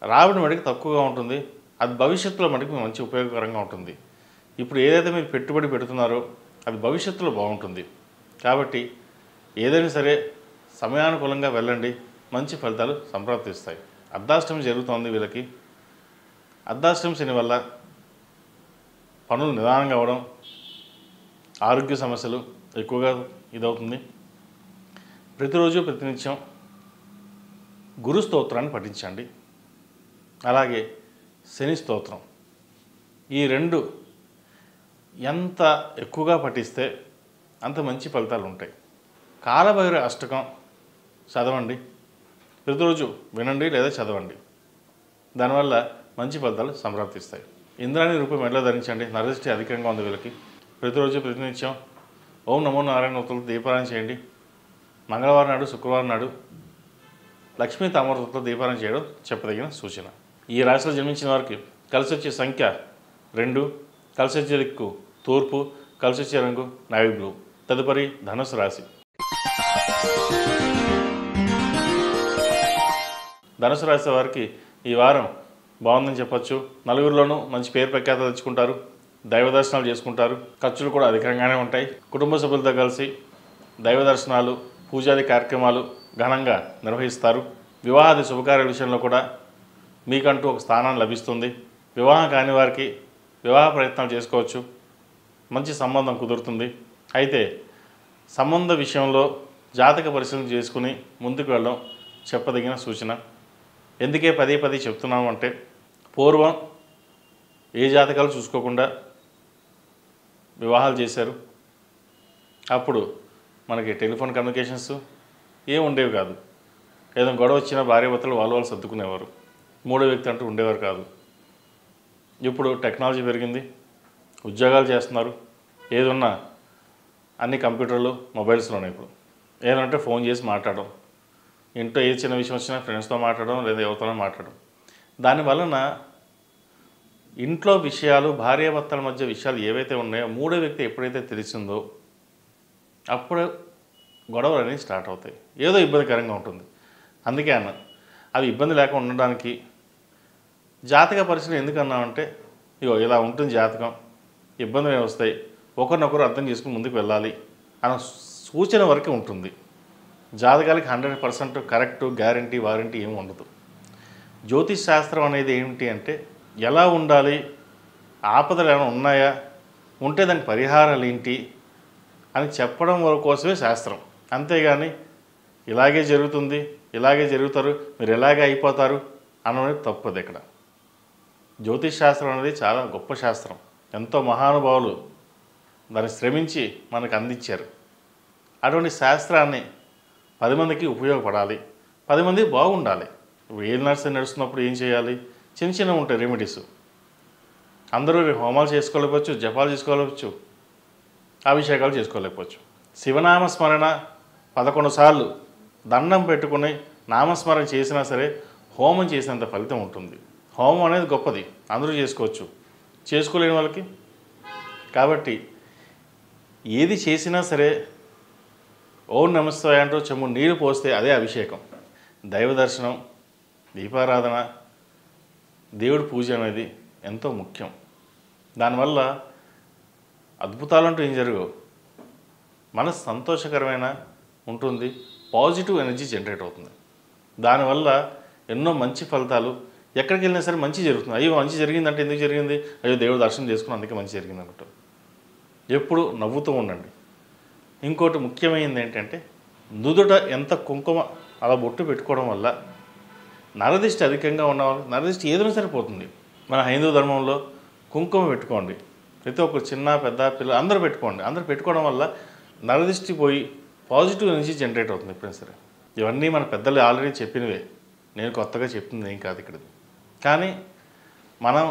రాబడి మటుకు తక్కువగా ఉంటుంది. అది భవిష్యత్తులో మటుకు మంచి ఉపయోగకరంగా ఉంటుంది. ఇప్పుడు ఏదైతే మీరు పెట్టుబడి పెడుతున్నారో అది భవిష్యత్తులో బాగుంటుంది. కాబట్టి ఏదైనా సరే సమయానుకూలంగా వెళ్ళండి, మంచి ఫలితాలు సంప్రాప్తిస్తాయి. అర్ధాష్టమి జరుగుతోంది వీళ్ళకి. అర్ధాష్టమి శని వల్ల పనులు నిదానంగా అవ్వడం, ఆరోగ్య సమస్యలు ఎక్కువగా ఇదవుతుంది. ప్రతిరోజు ప్రతినిత్యం గురు స్తోత్రాన్ని పఠించండి. అలాగే శని స్తోత్రం, ఈ 2 ఎంత ఎక్కువగా పఠిస్తే అంత మంచి ఫలితాలు ఉంటాయి. కాలభైరవ అష్టకం చదవండి. ప్రతిరోజు వినండి లేదా చదవండి. దానివల్ల మంచి ఫలితాలు సంప్రాప్తిస్తాయి. ఇంద్రాణి రూపం మెడలో ధరించండి. నరదృష్టి అధికంగా ఉంది వీళ్ళకి. ప్రతిరోజు ప్రతినిత్యం ఓం నమో నారాయణ ఒత్తులతో దీపారాధన చేయండి. మంగళవారం నాడు, శుక్రవారం నాడు లక్ష్మీ తామర ఒత్తులతో దీపారాధన చేయడం చెప్పదగిన సూచన. ఈ రాశిలో జన్మించిన వారికి కలిసి వచ్చే సంఖ్య 2, కలిసి వచ్చే దిక్కు తూర్పు, కలిసి వచ్చే రంగు నావీ బ్లూ. తదుపరి ధనుసు రాశి. ధనుసు రాశి వారికి ఈ వారం బాగుందని చెప్పొచ్చు. నలుగురిలోనూ మంచి పేరు ప్రఖ్యాతలు తెచ్చుకుంటారు, దైవ దర్శనాలు చేసుకుంటారు, ఖర్చులు కూడా అధికంగానే ఉంటాయి. కుటుంబ సభ్యులతో కలిసి దైవ దర్శనాలు, పూజాది కార్యక్రమాలు ఘనంగా నిర్వహిస్తారు. వివాహాది శుభకార్యాల విషయంలో కూడా మీకంటూ ఒక స్థానం లభిస్తుంది. వివాహం కాని వారికి వివాహ ప్రయత్నాలు చేసుకోవచ్చు, మంచి సంబంధం కుదురుతుంది. అయితే సంబంధ విషయంలో జాతక పరిశీలన చేసుకుని ముందుకు వెళ్ళడం చెప్పదగిన సూచన. ఎందుకే పదే చెప్తున్నాము అంటే, పూర్వం ఏ జాతకాలు చూసుకోకుండా వివాహాలు చేశారు. అప్పుడు మనకి టెలిఫోన్ కమ్యూనికేషన్స్ ఏం ఉండేవి కాదు. ఏదో గొడవ వచ్చిన భార్యాభర్తలు వాళ్ళు సర్దుకునేవారు. మూడో వ్యక్తి అంటూ ఉండేవారు కాదు. ఇప్పుడు టెక్నాలజీ పెరిగింది, ఉద్యోగాలు చేస్తున్నారు, ఏదున్నా అన్ని కంప్యూటర్లు, మొబైల్స్లోనే. ఇప్పుడు ఏదంటే ఫోన్ చేసి మాట్లాడడం, ఇంట్లో ఏ చిన్న విషయం వచ్చినా ఫ్రెండ్స్తో మాట్లాడడం, లేదా ఎవరితోనో మాట్లాడడం. దానివలన ఇంట్లో విషయాలు, భార్యాభర్తల మధ్య విషయాలు ఏవైతే ఉన్నాయో మూడో వ్యక్తి ఎప్పుడైతే తెలిసిందో అప్పుడు గొడవలు అనేవి స్టార్ట్ అవుతాయి. ఏదో ఇబ్బందికరంగా ఉంటుంది. అందుకే అన్న అవి ఇబ్బంది లేకుండా ఉండడానికి జాతక పరిస్థితులు ఎందుకన్నామంటే, ఇగో ఇలా ఉంటుంది జాతకం, ఇబ్బందులు వస్తాయి, ఒకరినొకరు అర్థం చేసుకుని ముందుకు వెళ్ళాలి అన్న సూచన వరకే ఉంటుంది. జాతకాలకి 100% కరెక్ట్, గ్యారంటీ, వారంటీ ఏమి ఉండదు. జ్యోతిష్ శాస్త్రం అనేది ఏమిటి అంటే, ఎలా ఉండాలి, ఆపదలు ఏమైనా ఉన్నాయా, ఉంటే దానికి పరిహారాలు ఏంటి అని చెప్పడం కోసమే శాస్త్రం. అంతేగాని ఇలాగే జరుగుతుంది, ఇలాగే జరుగుతారు, మీరు ఇలాగే అయిపోతారు అన్నది తప్పదు. ఇక్కడ జ్యోతిష్ శాస్త్రం అనేది చాలా గొప్ప శాస్త్రం. ఎంతో మహానుభావులు దాన్ని శ్రమించి మనకు అందించారు. అటువంటి శాస్త్రాన్ని 10 మందికి ఉపయోగపడాలి, 10 మంది బాగుండాలి. ఇప్పుడు ఏ నడుస్తున్నప్పుడు ఏం చేయాలి, చిన్న ఉంటాయి రెమెడీస్. అందరూ హోమాలు చేసుకోలేకపోవచ్చు, జపాలు చేసుకోలేకపోవచ్చు, అభిషేకాలు చేసుకోలేకపోవచ్చు. శివనామస్మరణ 11 సార్లు దండం పెట్టుకుని నామస్మరణ చేసినా సరే హోమం చేసినంత ఫలితం ఉంటుంది. హోమం అనేది గొప్పది, అందరూ చేసుకోవచ్చు, చేసుకోలేని వాళ్ళకి. కాబట్టి ఏది చేసినా సరే ఓం నమస్తే అంటూ చెమ్ము నీరు పోస్తే అదే అభిషేకం. దైవ దర్శనం, దీపారాధన, దేవుడి పూజ అనేది ఎంతో ముఖ్యం. దానివల్ల అద్భుతాలంటూ ఏం జరగవు, మనసు సంతోషకరమైన ఉంటుంది, పాజిటివ్ ఎనర్జీ జనరేట్ అవుతుంది. దానివల్ల ఎన్నో మంచి ఫలితాలు, ఎక్కడికి వెళ్ళినా సరే మంచి జరుగుతుంది. అయ్యో మంచి జరిగిందంటే ఎందుకు జరిగింది, అయ్యో దేవుడు దర్శనం చేసుకుని అందుకే మంచి జరిగింది అన్నట్టు ఎప్పుడు నవ్వుతూ ఉండండి. ఇంకోటి ముఖ్యమైనది ఏంటంటే, నుదుట ఎంత కుంకుమ అలా బొట్టు పెట్టుకోవడం వల్ల నరదిష్టి అధికంగా ఉన్నవాళ్ళు, నరదిష్టి ఏదైనా సరిపోతుంది. మన హైందవ ధర్మంలో కుంకుమ పెట్టుకోండి, ప్రతి ఒక్కరు చిన్న పెద్ద పిల్లలు అందరూ పెట్టుకోండి. అందరూ పెట్టుకోవడం వల్ల నరదిష్టి పోయి పాజిటివ్ ఎనర్జీ జనరేట్ అవుతుంది ఎప్పుడైనా సరే. ఇవన్నీ మన పెద్దలు ఆల్రెడీ చెప్పినవే, నేను కొత్తగా చెప్తుంది ఏం కాదు ఇక్కడ. కానీ మనం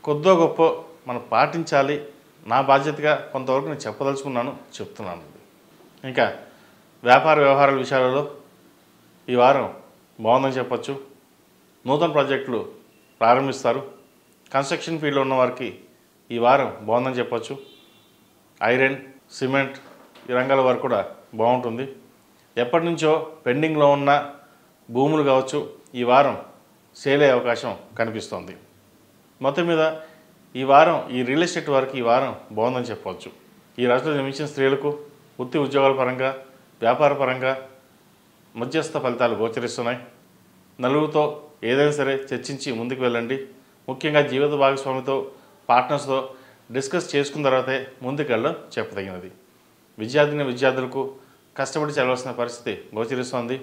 కొద్దో గొప్ప మనం పాటించాలి. నా బాధ్యతగా కొంతవరకు నేను చెప్పదలుచుకున్నాను, చెప్తున్నాను. ఇంకా వ్యాపార వ్యవహారాల విషయాలలో ఈ వారం బాగుందని చెప్పచ్చు. నూతన ప్రాజెక్టులు ప్రారంభిస్తారు. కన్స్ట్రక్షన్ ఫీల్డ్లో ఉన్న వారికి ఈ వారం బాగుందని చెప్పచ్చు. ఐరన్, సిమెంట్ ఈ రంగాల వారు కూడా బాగుంటుంది. ఎప్పటి నుంచో పెండింగ్లో ఉన్న భూములు కావచ్చు, ఈ వారం సేల్ అయ్యే అవకాశం కనిపిస్తోంది. మొత్తం మీద ఈ వారం ఈ రియల్ ఎస్టేట్ వారికి ఈ వారం బాగుందని చెప్పవచ్చు. ఈ రాష్ట్రంలో జన్మించిన స్త్రీలకు వృత్తి ఉద్యోగాల పరంగా, వ్యాపార పరంగా మధ్యస్థ ఫలితాలు గోచరిస్తున్నాయి. నలుగురితో ఏదైనా సరే చర్చించి ముందుకు వెళ్ళండి. ముఖ్యంగా జీవిత భాగస్వామితో, పార్ట్నర్స్తో డిస్కస్ చేసుకున్న తర్వాతే ముందుకు వెళ్ళడం చెప్పదగినది. విద్యార్థులకు కష్టపడి చదవాల్సిన పరిస్థితి గోచరిస్తోంది.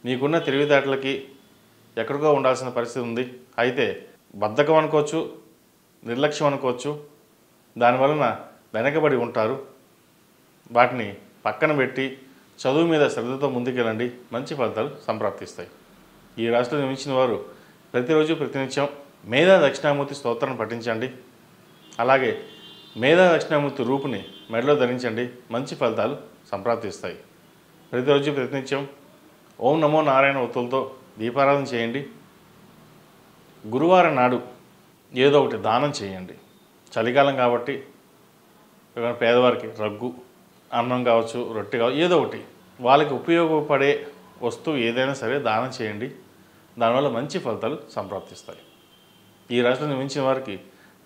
మీకున్న తెలివితేటలకి ఎక్కడికో ఉండాల్సిన పరిస్థితి ఉంది. అయితే బద్ధకం అనుకోవచ్చు, నిర్లక్ష్యం అనుకోవచ్చు, దానివలన వెనకబడి ఉంటారు. వాటిని పక్కన పెట్టి చదువు మీద శ్రద్ధతో ముందుకెళ్ళండి, మంచి ఫలితాలు సంప్రాప్తిస్తాయి. ఈ రాష్ట్రంలో జన్మించిన వారు ప్రతిరోజు ప్రతినిత్యం మేధా దక్షిణామూర్తి స్తోత్రాన్ని పఠించండి. అలాగే మేధా దక్షిణామూర్తి రూపుని మెడలో ధరించండి, మంచి ఫలితాలు సంప్రాప్తిస్తాయి. ప్రతిరోజు ప్రతినిత్యం ఓం నమో నారాయణ ఒత్తులతో దీపారాధన చేయండి. గురువారం నాడు ఏదో ఒకటి దానం చేయండి. చలికాలం కాబట్టి పేదవారికి రగ్గు, అన్నం కావచ్చు, రొట్టె కావచ్చు, ఏదో ఒకటి వాళ్ళకి ఉపయోగపడే వస్తువు ఏదైనా సరే దానం చేయండి. దానివల్ల మంచి ఫలితాలు సంప్రాప్తిస్తాయి. ఈ రాశిలో జన్మించిన వారికి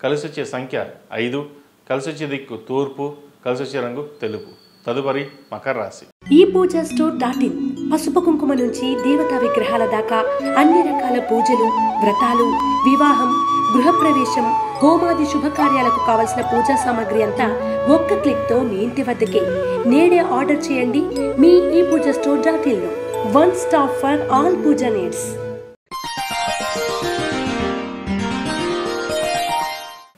కలిసి వచ్చే సంఖ్య 5, కలిసి వచ్చే దిక్కు తూర్పు, కలిసి వచ్చే రంగు తెలుపు. తదుపరి మకర రాశి. ఈ పూజా స్టోర్.in పసుపు కుంకుమ నుంచి దేవతా విగ్రహాల దాకా అన్ని రకాల పూజలు, వ్రతాలు, వివాహం, గృహప్రవేశం, హోమాది శుభకార్యాలకు కావలసిన పూజా సామాగ్రి అంతా ఒక్క క్లిక్తో మీ ఇంటి వద్దకే. నేడే ఆర్డర్ చేయండి మీ ఈ పూజా స్టోర్.in లో. One stop for all puja needs.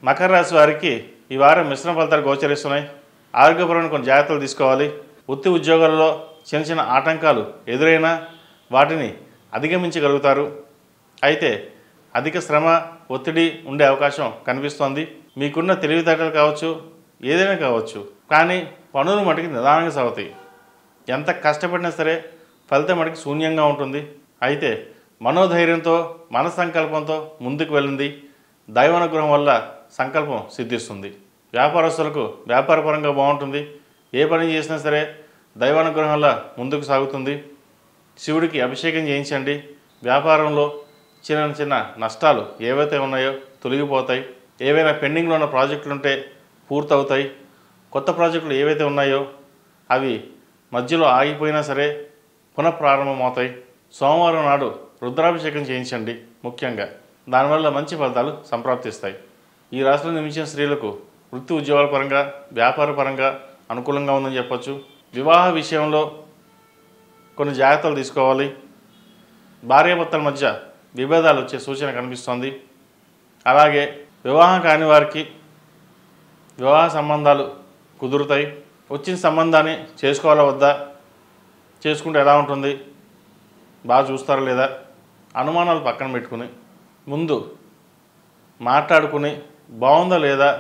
మకర రాశి వారికి ఈ వారం మిశ్రమ ఫలితాలు గోచరిస్తున్నాయి. ఆరోగ్యపరమైన కొన్ని జాగ్రత్తలు తీసుకోవాలి. వృత్తి ఉద్యోగాలలో చిన్న చిన్న ఆటంకాలు ఎదురైనా వాటిని అధిగమించగలుగుతారు. అయితే అధిక శ్రమ, ఒత్తిడి ఉండే అవకాశం కనిపిస్తోంది. మీకున్న తెలివితేటలు కావచ్చు, ఏదైనా కావచ్చు, కానీ పనులు మటుకు నిదానంగా సాగుతాయి. ఎంత కష్టపడినా సరే ఫలితం మటుకు శూన్యంగా ఉంటుంది. అయితే మనోధైర్యంతో, మన సంకల్పంతో ముందుకు వెళ్ళింది దైవానుగ్రహం వల్ల సంకల్పం సిద్ధిస్తుంది. వ్యాపారస్తులకు వ్యాపారపరంగా బాగుంటుంది. ఏ పని చేసినా సరే దైవానుగ్రహం వల్ల ముందుకు సాగుతుంది. శివుడికి అభిషేకం చేయించండి. వ్యాపారంలో చిన్న చిన్న నష్టాలు ఏవైతే ఉన్నాయో తొలగిపోతాయి. ఏవైనా పెండింగ్లో ఉన్న ప్రాజెక్టులు ఉంటే పూర్తవుతాయి. కొత్త ప్రాజెక్టులు ఏవైతే ఉన్నాయో అవి మధ్యలో ఆగిపోయినా సరే పునఃప్రారంభమవుతాయి. సోమవారం నాడు రుద్రాభిషేకం చేయించండి. ముఖ్యంగా దానివల్ల మంచి ఫలితాలు సంప్రాప్తిస్తాయి. ఈ రాశిలో జన్మించిన స్త్రీలకు వృత్తి ఉద్యోగాల పరంగా, వ్యాపార పరంగా అనుకూలంగా ఉందని చెప్పొచ్చు. వివాహ విషయంలో కొన్ని జాగ్రత్తలు తీసుకోవాలి. భార్యాభర్తల మధ్య విభేదాలు వచ్చే సూచన కనిపిస్తోంది. అలాగే వివాహం కాని వారికి వివాహ సంబంధాలు కుదురుతాయి. వచ్చిన సంబంధాన్ని చేసుకోవాలా వద్దా, చేసుకుంటే ఎలా ఉంటుంది, బాగా చూస్తారా లేదా, అనుమానాలు పక్కన పెట్టుకుని ముందు మాట్లాడుకుని బాగుందా లేదా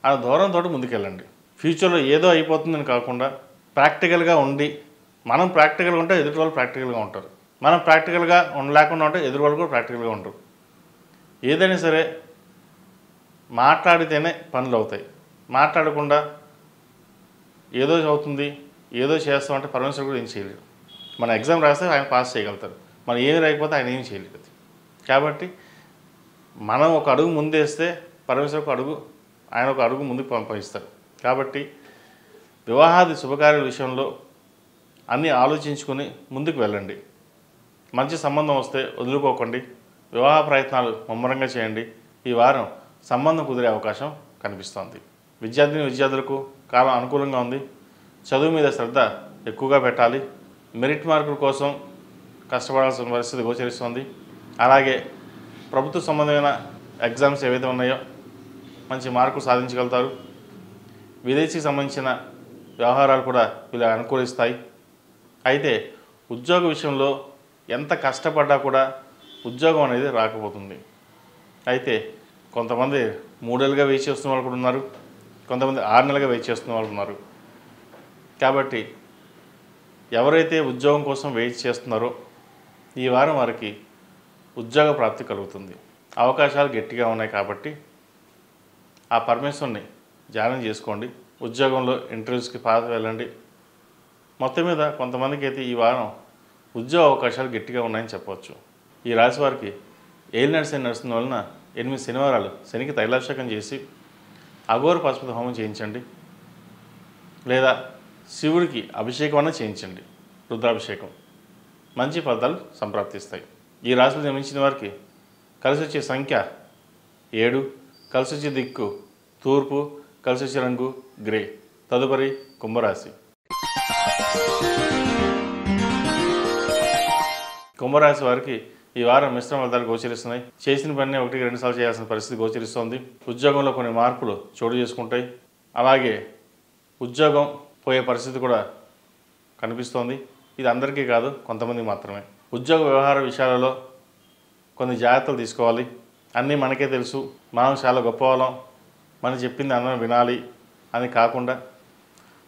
అనే ధోరణితో ముందుకెళ్ళండి. ఫ్యూచర్లో ఏదో అయిపోతుందని కాకుండా ప్రాక్టికల్గా ఉండి, మనం ప్రాక్టికల్గా ఉంటే ఎదుటి వాళ్ళు ప్రాక్టికల్గా ఉంటారు. మనం ప్రాక్టికల్గా లేకుండా ఉంటే ఎదుటి వాళ్ళు కూడా ప్రాక్టికల్గా ఉంటారు. ఏదైనా సరే మాట్లాడితేనే పనులు అవుతాయి. మాట్లాడకుండా ఏదో అవుతుంది, ఏదో చేస్తామంటే పరమేశ్వరుడు కూడా ఏం చేయలేడు. మన ఎగ్జామ్ రాస్తే ఆయన పాస్ చేయగలుగుతారు, మనం ఏమి రాకపోతే ఆయన ఏం చేయలేదు. కాబట్టి మనం ఒక అడుగు ముందేస్తే పరమేశ్వరుడు ఆయన ఒక అడుగు ముందుకు పంపిస్తారు. కాబట్టి వివాహాది శుభకార్యాల విషయంలో అన్నీ ఆలోచించుకొని ముందుకు వెళ్ళండి. మంచి సంబంధం వస్తే వదులుకోకండి. వివాహ ప్రయత్నాలు ముమ్మరంగా చేయండి. ఈ వారం సంబంధం కుదిరే అవకాశం కనిపిస్తోంది. విద్యార్థులకు కాలం అనుకూలంగా ఉంది. చదువు మీద శ్రద్ధ ఎక్కువగా పెట్టాలి. మెరిట్ మార్కుల కోసం కష్టపడాల్సిన పరిస్థితి గోచరిస్తుంది. అలాగే ప్రభుత్వ సంబంధమైన ఎగ్జామ్స్ ఏవైతే ఉన్నాయో మంచి మార్కులు సాధించగలుగుతారు. విదేశీకి సంబంధించిన వ్యవహారాలు కూడా వీళ్ళు అనుకూలిస్తాయి. అయితే ఉద్యోగ విషయంలో ఎంత కష్టపడ్డా కూడా ఉద్యోగం అనేది రాకపోతుంది. అయితే కొంతమంది 3 నెలలుగా వెయిట్ చేస్తున్న వాళ్ళు కూడా ఉన్నారు. కొంతమంది 6 నెలలుగా వెయిట్ చేస్తున్న వాళ్ళు ఉన్నారు. కాబట్టి ఎవరైతే ఉద్యోగం కోసం వెయిట్ చేస్తున్నారో ఈ వారం వారికి ఉద్యోగ ప్రాప్తి కలుగుతుంది. అవకాశాలు గట్టిగా ఉన్నాయి. కాబట్టి ఆ పరమేశ్వరుని ధ్యానం చేసుకోండి. ఉద్యోగంలో ఇంటర్వ్యూస్కి వెళ్ళండి. మొత్తం మీద కొంతమందికి అయితే ఈ వారం ఉద్యోగ అవకాశాలు గట్టిగా ఉన్నాయని చెప్పవచ్చు. ఈ రాశి వారికి ఏలినాటి శని నడుస్తున్న వలన 8 శనివారాలు శనికి తైలాభిషేకం చేసి అఘోర పశుపతి హోమం చేయించండి. లేదా శివుడికి అభిషేకం అన్న చేయించండి, రుద్రాభిషేకం. మంచి ఫలితాలు సంప్రాప్తిస్తాయి. ఈ రాశిలో జన్మించిన వారికి కలిసి వచ్చే సంఖ్య 7, కలిసి వచ్చే దిక్కు తూర్పు, కలిసి వచ్చే రంగు గ్రే. తదుపరి కుంభరాశి. కుంభరాశి వారికి ఈ వారం మిశ్రమ ఫలితాలు గోచరిస్తున్నాయి. చేసిన పని 1-2 సార్లు చేయాల్సిన పరిస్థితి గోచరిస్తోంది. ఉద్యోగంలో కొన్ని మార్పులు చోటు చేసుకుంటాయి. అలాగే ఉద్యోగం పోయే పరిస్థితి కూడా కనిపిస్తోంది. ఇది అందరికీ కాదు, కొంతమంది మాత్రమే. ఉద్యోగ వ్యవహార విషయాలలో కొన్ని జాగ్రత్తలు తీసుకోవాలి. అన్నీ మనకే తెలుసు, మనం చాలా గొప్పవాళ్ళం, మనం చెప్పింది అందరం వినాలి అని కాకుండా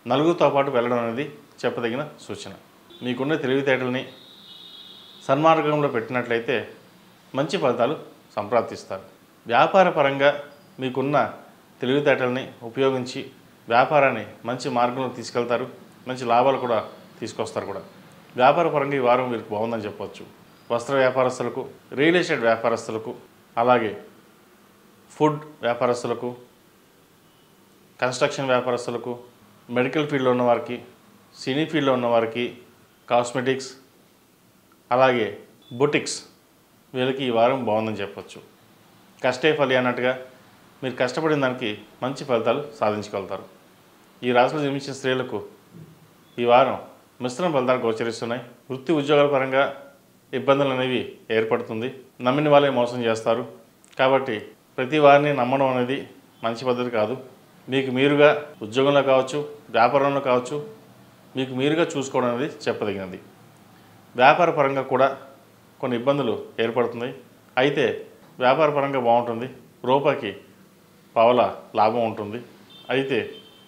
నలుగురితో పాటు వెళ్ళడం అనేది చెప్పదగిన సూచన. మీకున్న తెలివితేటల్ని సన్మార్గంలో పెట్టినట్లయితే మంచి ఫలితాలు సంప్రాప్తిస్తారు. వ్యాపార పరంగా మీకున్న తెలివితేటల్ని ఉపయోగించి వ్యాపారాన్ని మంచి మార్గంలో తీసుకెళ్తారు. మంచి లాభాలు కూడా తీసుకొస్తారు కూడా. వ్యాపార పరంగా ఈ వారం వీరికి బాగుందని చెప్పవచ్చు. వస్త్ర వ్యాపారస్తులకు, రియల్ ఎస్టేట్ వ్యాపారస్తులకు, అలాగే ఫుడ్ వ్యాపారస్తులకు, కన్స్ట్రక్షన్ వ్యాపారస్తులకు, మెడికల్ ఫీల్డ్లో ఉన్నవారికి, సినీ ఫీల్డ్లో ఉన్నవారికి, కాస్మెటిక్స్, అలాగే బొటిక్స్, వీళ్ళకి ఈ వారం బాగుందని చెప్పవచ్చు. కష్టే ఫలి అన్నట్టుగా మీరు కష్టపడిన దానికి మంచి ఫలితాలు సాధించగలుగుతారు. ఈ రాశిలో జన్మించిన స్త్రీలకు ఈ వారం మిశ్రమ ఫలితాలు గోచరిస్తున్నాయి. వృత్తి ఉద్యోగాల పరంగా ఇబ్బందులు అనేవి ఏర్పడుతుంది. నమ్మిన వాళ్ళే మోసం చేస్తారు. కాబట్టి ప్రతి వారిని నమ్మడం అనేది మంచి పద్ధతి కాదు. మీకు మీరుగా ఉద్యోగంలో కావచ్చు, వ్యాపారంలో కావచ్చు, మీకు మీరుగా చూసుకోవడం అనేది చెప్పదగినది. వ్యాపార పరంగా కూడా కొన్ని ఇబ్బందులు ఏర్పడుతున్నాయి. అయితే వ్యాపార పరంగా బాగుంటుంది. రూపాయికి పావలా లాభం ఉంటుంది. అయితే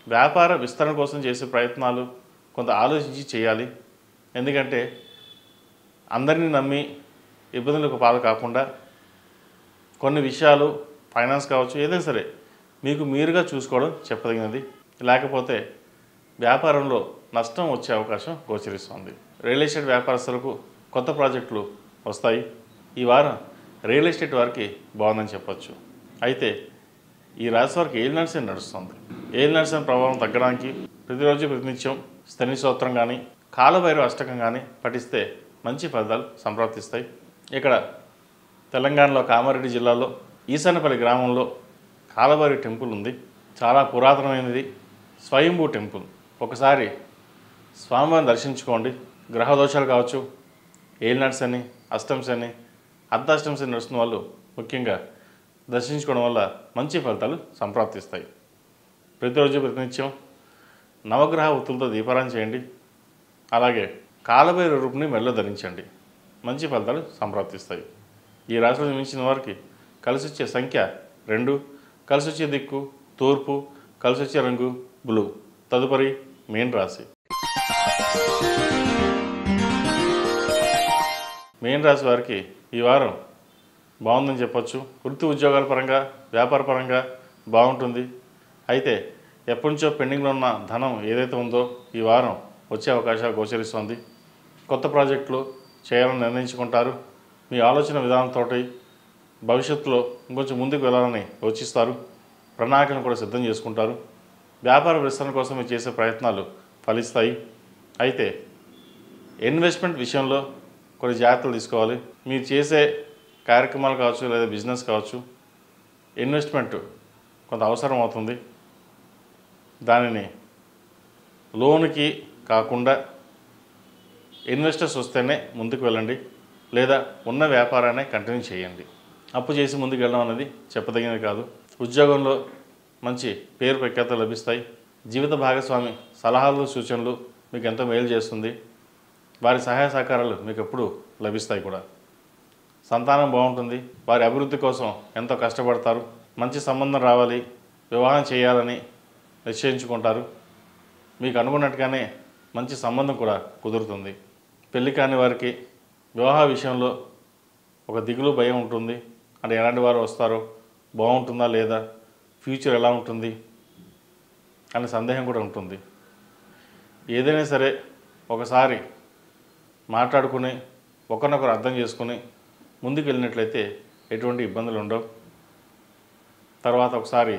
వ్యాపార విస్తరణ కోసం చేసే ప్రయత్నాలు కొంత ఆలోచించి చేయాలి. ఎందుకంటే అందరినీ నమ్మి ఇబ్బందులకు పాలు కాకుండా కొన్ని విషయాలు ఫైనాన్స్ కావచ్చు, ఏదైనా సరే మీకు మీరుగా చూసుకోవడం చెప్పదగినది. లేకపోతే వ్యాపారంలో నష్టం వచ్చే అవకాశం గోచరిస్తుంది. రియల్ ఎస్టేట్ వ్యాపారస్తులకు కొత్త ప్రాజెక్టులు వస్తాయి. ఈ వారం రియల్ ఎస్టేట్ వారికి బాగుందని చెప్పచ్చు. అయితే ఈ రాశి వారికి ఏలినాటి నడుస్తుంది. ఏలినాటి ప్రభావం తగ్గడానికి ప్రతిరోజు ప్రతినిత్యం శని స్తోత్రం కానీ, కాలభైరవ అష్టకం కానీ పఠిస్తే మంచి ఫలితాలు సంప్రాప్తిస్తాయి. ఇక్కడ తెలంగాణలో కామారెడ్డి జిల్లాలో ఈశానపల్లి గ్రామంలో కాలభైరవ టెంపుల్ ఉంది. చాలా పురాతనమైనది, స్వయంభూ టెంపుల్. ఒకసారి స్వామివారిని దర్శించుకోండి. గ్రహ దోషాలు కావచ్చు, ఏలినాటి శని, అష్టమ శని, అర్ధాష్టమ శని నడుస్తున్న వాళ్ళు ముఖ్యంగా దర్శించుకోవడం వల్ల మంచి ఫలితాలు సంప్రాప్తిస్తాయి. ప్రతిరోజు ప్రతినిత్యం నవగ్రహ ఒత్తులతో దీపారాధన చేయండి. అలాగే కాలభైరవ రూపుని మెడలో ధరించండి. మంచి ఫలితాలు సంప్రాప్తిస్తాయి. ఈ రాశిలో జన్మించిన వారికి కలిసి వచ్చే సంఖ్య 2, కలిసి వచ్చే దిక్కు తూర్పు, కలిసి వచ్చే రంగు బ్లూ. తదుపరి మీన రాశి. మీన రాశి వారికి ఈ వారం బాగుందని చెప్పచ్చు. వృత్తి ఉద్యోగాల పరంగా, వ్యాపార పరంగా బాగుంటుంది. అయితే ఎప్పటి నుంచో పెండింగ్లో ఉన్న ధనం ఏదైతే ఉందో ఈ వారం వచ్చే అవకాశాలు గోచరిస్తుంది. కొత్త ప్రాజెక్టులు చేయాలని నిర్ణయించుకుంటారు. మీ ఆలోచన విధానంతో భవిష్యత్తులో ఇంకొంచెం ముందుకు వెళ్ళాలని యోచిస్తారు. ప్రణాళికలను కూడా సిద్ధం చేసుకుంటారు. వ్యాపార విస్తరణ కోసం మీరు చేసే ప్రయత్నాలు ఫలిస్తాయి. అయితే ఇన్వెస్ట్మెంట్ విషయంలో కొన్ని జాగ్రత్తలు తీసుకోవాలి. మీరు చేసే కార్యక్రమాలు కావచ్చు, లేదా బిజినెస్ కావచ్చు, ఇన్వెస్ట్మెంట్ కొంత అవసరం అవుతుంది. దానిని లోన్కి కాకుండా ఇన్వెస్టర్స్ వస్తేనే ముందుకు వెళ్ళండి, లేదా ఉన్న వ్యాపారాన్ని కంటిన్యూ చేయండి. అప్పు చేసి ముందుకు వెళ్ళడం అనేది చెప్పదగినది కాదు. ఉద్యోగంలో మంచి పేరు ప్రఖ్యాతలు లభిస్తాయి. జీవిత భాగస్వామి సలహాలు, సూచనలు మీకు ఎంతో మేలు చేస్తుంది. వారి సహాయ సహకారాలు మీకు ఎప్పుడు లభిస్తాయి కూడా. సంతానం బాగుంటుంది. వారి అభివృద్ధి కోసం ఎంతో కష్టపడతారు. మంచి సంబంధం రావాలి, వివాహం చేయాలని నిశ్చయించుకుంటారు. మీకు అనుకున్నట్టుగానే మంచి సంబంధం కూడా కుదురుతుంది. పెళ్లి కాని వారికి వివాహ విషయంలో ఒక దిగులు, భయం ఉంటుంది. అంటే ఎలాంటి వారు వస్తారో, బాగుంటుందా లేదా, ఫ్యూచర్ ఎలా ఉంటుంది అనే సందేహం కూడా ఉంటుంది. ఏదైనా సరే ఒకసారి మాట్లాడుకుని ఒకరినొకరు అర్థం చేసుకుని ముందుకు వెళ్ళినట్లయితే ఎటువంటి ఇబ్బందులు ఉండవు. తర్వాత ఒకసారి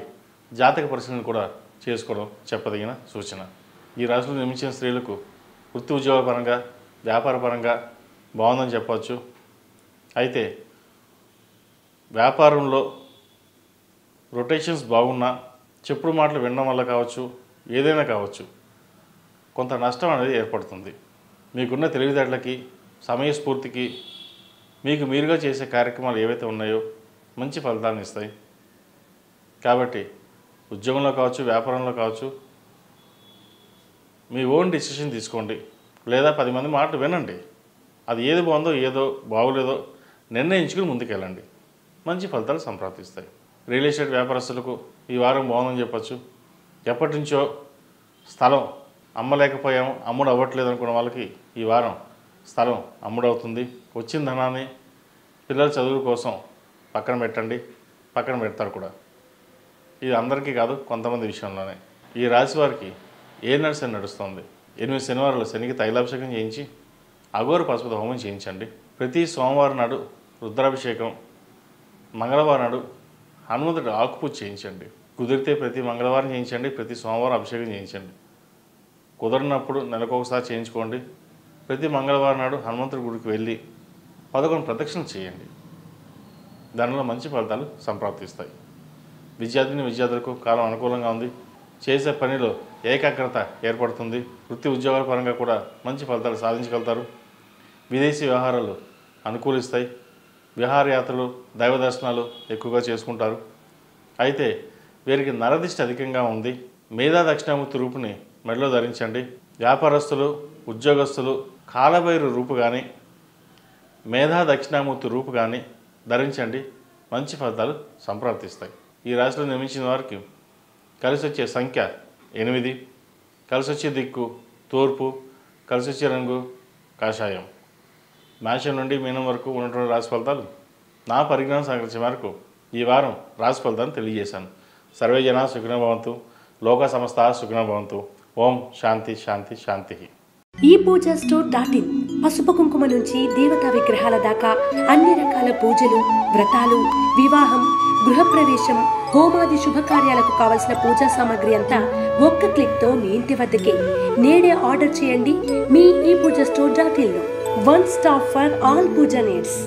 జాతక పరిశీలన కూడా చేసుకోవడం చెప్పదగిన సూచన. ఈ రాశిలో జన్మించిన స్త్రీలకు వృత్తి ఉద్యోగ పరంగా, వ్యాపార పరంగా బాగుందని చెప్పవచ్చు. అయితే వ్యాపారంలో రొటేషన్స్ బాగున్నా, చెప్పుడు మాటలు వినడం వల్ల కావచ్చు, ఏదైనా కావచ్చు, కొంత నష్టం అనేది ఏర్పడుతుంది. మీకున్న తెలివితేటలకి, సమయస్ఫూర్తికి మీకు మీరుగా చేసే కార్యక్రమాలు ఏవైతే ఉన్నాయో మంచి ఫలితాలను ఇస్తాయి. కాబట్టి ఉద్యోగంలో కావచ్చు, వ్యాపారంలో కావచ్చు, మీ ఓన్ డిసిషన్ తీసుకోండి, లేదా 10 మంది మాటలు వినండి. అది ఏది బాగుందో, ఏదో బాగోలేదో నిర్ణయించుకుని ముందుకెళ్ళండి. మంచి ఫలితాలు సంప్రాప్తిస్తాయి. రియల్ ఎస్టేట్ వ్యాపారస్తులకు ఈ వారం బాగుందని చెప్పచ్చు. ఎప్పటి నుంచో స్థలం అమ్మలేకపోయాము, అమ్ముడు అవ్వట్లేదు అనుకున్న వాళ్ళకి ఈ వారం స్థలం అమ్ముడవుతుంది. వచ్చిన ధనాన్ని పిల్లల చదువు కోసం పక్కన పెట్టండి, పక్కన పెడతారు కూడా. ఇది అందరికీ కాదు, కొంతమంది విషయంలోనే. ఈ రాశి వారికి ఏ నడిసని నడుస్తుంది. 8 శనివారాలు శనికి తైలాభిషేకం చేయించి అఘోర పశుపతి హోమం చేయించండి. ప్రతి సోమవారం నాడు రుద్రాభిషేకం, మంగళవారం నాడు హనుమంతుడి ఆకుపూజ చేయించండి. కుదిరితే ప్రతి మంగళవారం చేయించండి, ప్రతి సోమవారం అభిషేకం చేయించండి. కుదరినప్పుడు నెలకొకసారి చేయించుకోండి. ప్రతి మంగళవారం నాడు హనుమంతుడి గుడికి వెళ్ళి 11 ప్రదక్షిణలు చేయండి. దానిలో మంచి ఫలితాలు సంప్రాప్తిస్తాయి. విద్యార్థులకు కాలం అనుకూలంగా ఉంది. చేసే పనిలో ఏకాగ్రత ఏర్పడుతుంది. వృత్తి ఉద్యోగాల పరంగా కూడా మంచి ఫలితాలు సాధించగలుగుతారు. విదేశీ వ్యవహారాలు అనుకూలిస్తాయి. విహారయాత్రలు, దైవ దర్శనాలు ఎక్కువగా చేసుకుంటారు. అయితే వీరికి నరదిష్టి అధికంగా ఉంది. మేధా దక్షిణామూర్తి రూపుని మెడలో ధరించండి. వ్యాపారస్తులు, ఉద్యోగస్తులు కాలభైరు రూపు కానీ మేధా దక్షిణామూర్తి రూపు కానీ ధరించండి. మంచి ఫలితాలు సంప్రాప్తిస్తాయి. ఈ రాశిలో నిర్మించిన వారికి కలిసి వచ్చే సంఖ్య 8, కలిసి వచ్చే దిక్కు తూర్పు, కలిసి వచ్చే రంగు కాషాయం. మేషం నుండి మీనం వరకు ఉన్నటువంటి రాశి ఫలితాలు నా పరిజ్ఞానం సహకరించే మేరకు ఈ వారం రాశి ఫలితాన్ని తెలియజేశాను. సర్వే జనా సుఖినో భవంతు, లోక సమస్త సుఖినో భవంతు. ఓం శాంతి శాంతి శాంతి. ePoojaStore.in పసుపు కుంకుమ నుంచి దేవతా విగ్రహాల దాకా అన్ని రకాల పూజలు, వ్రతాలు, వివాహం, గృహప్రవేశం, హోమాది శుభకార్యాలకు కావలసిన పూజా సామాగ్రి అంతా ఒక్క క్లిక్తో మీ ఇంటి వద్దకే. నేడే ఆర్డర్ చేయండి మీ ePoojaStore.in లో. One stop for all puja needs.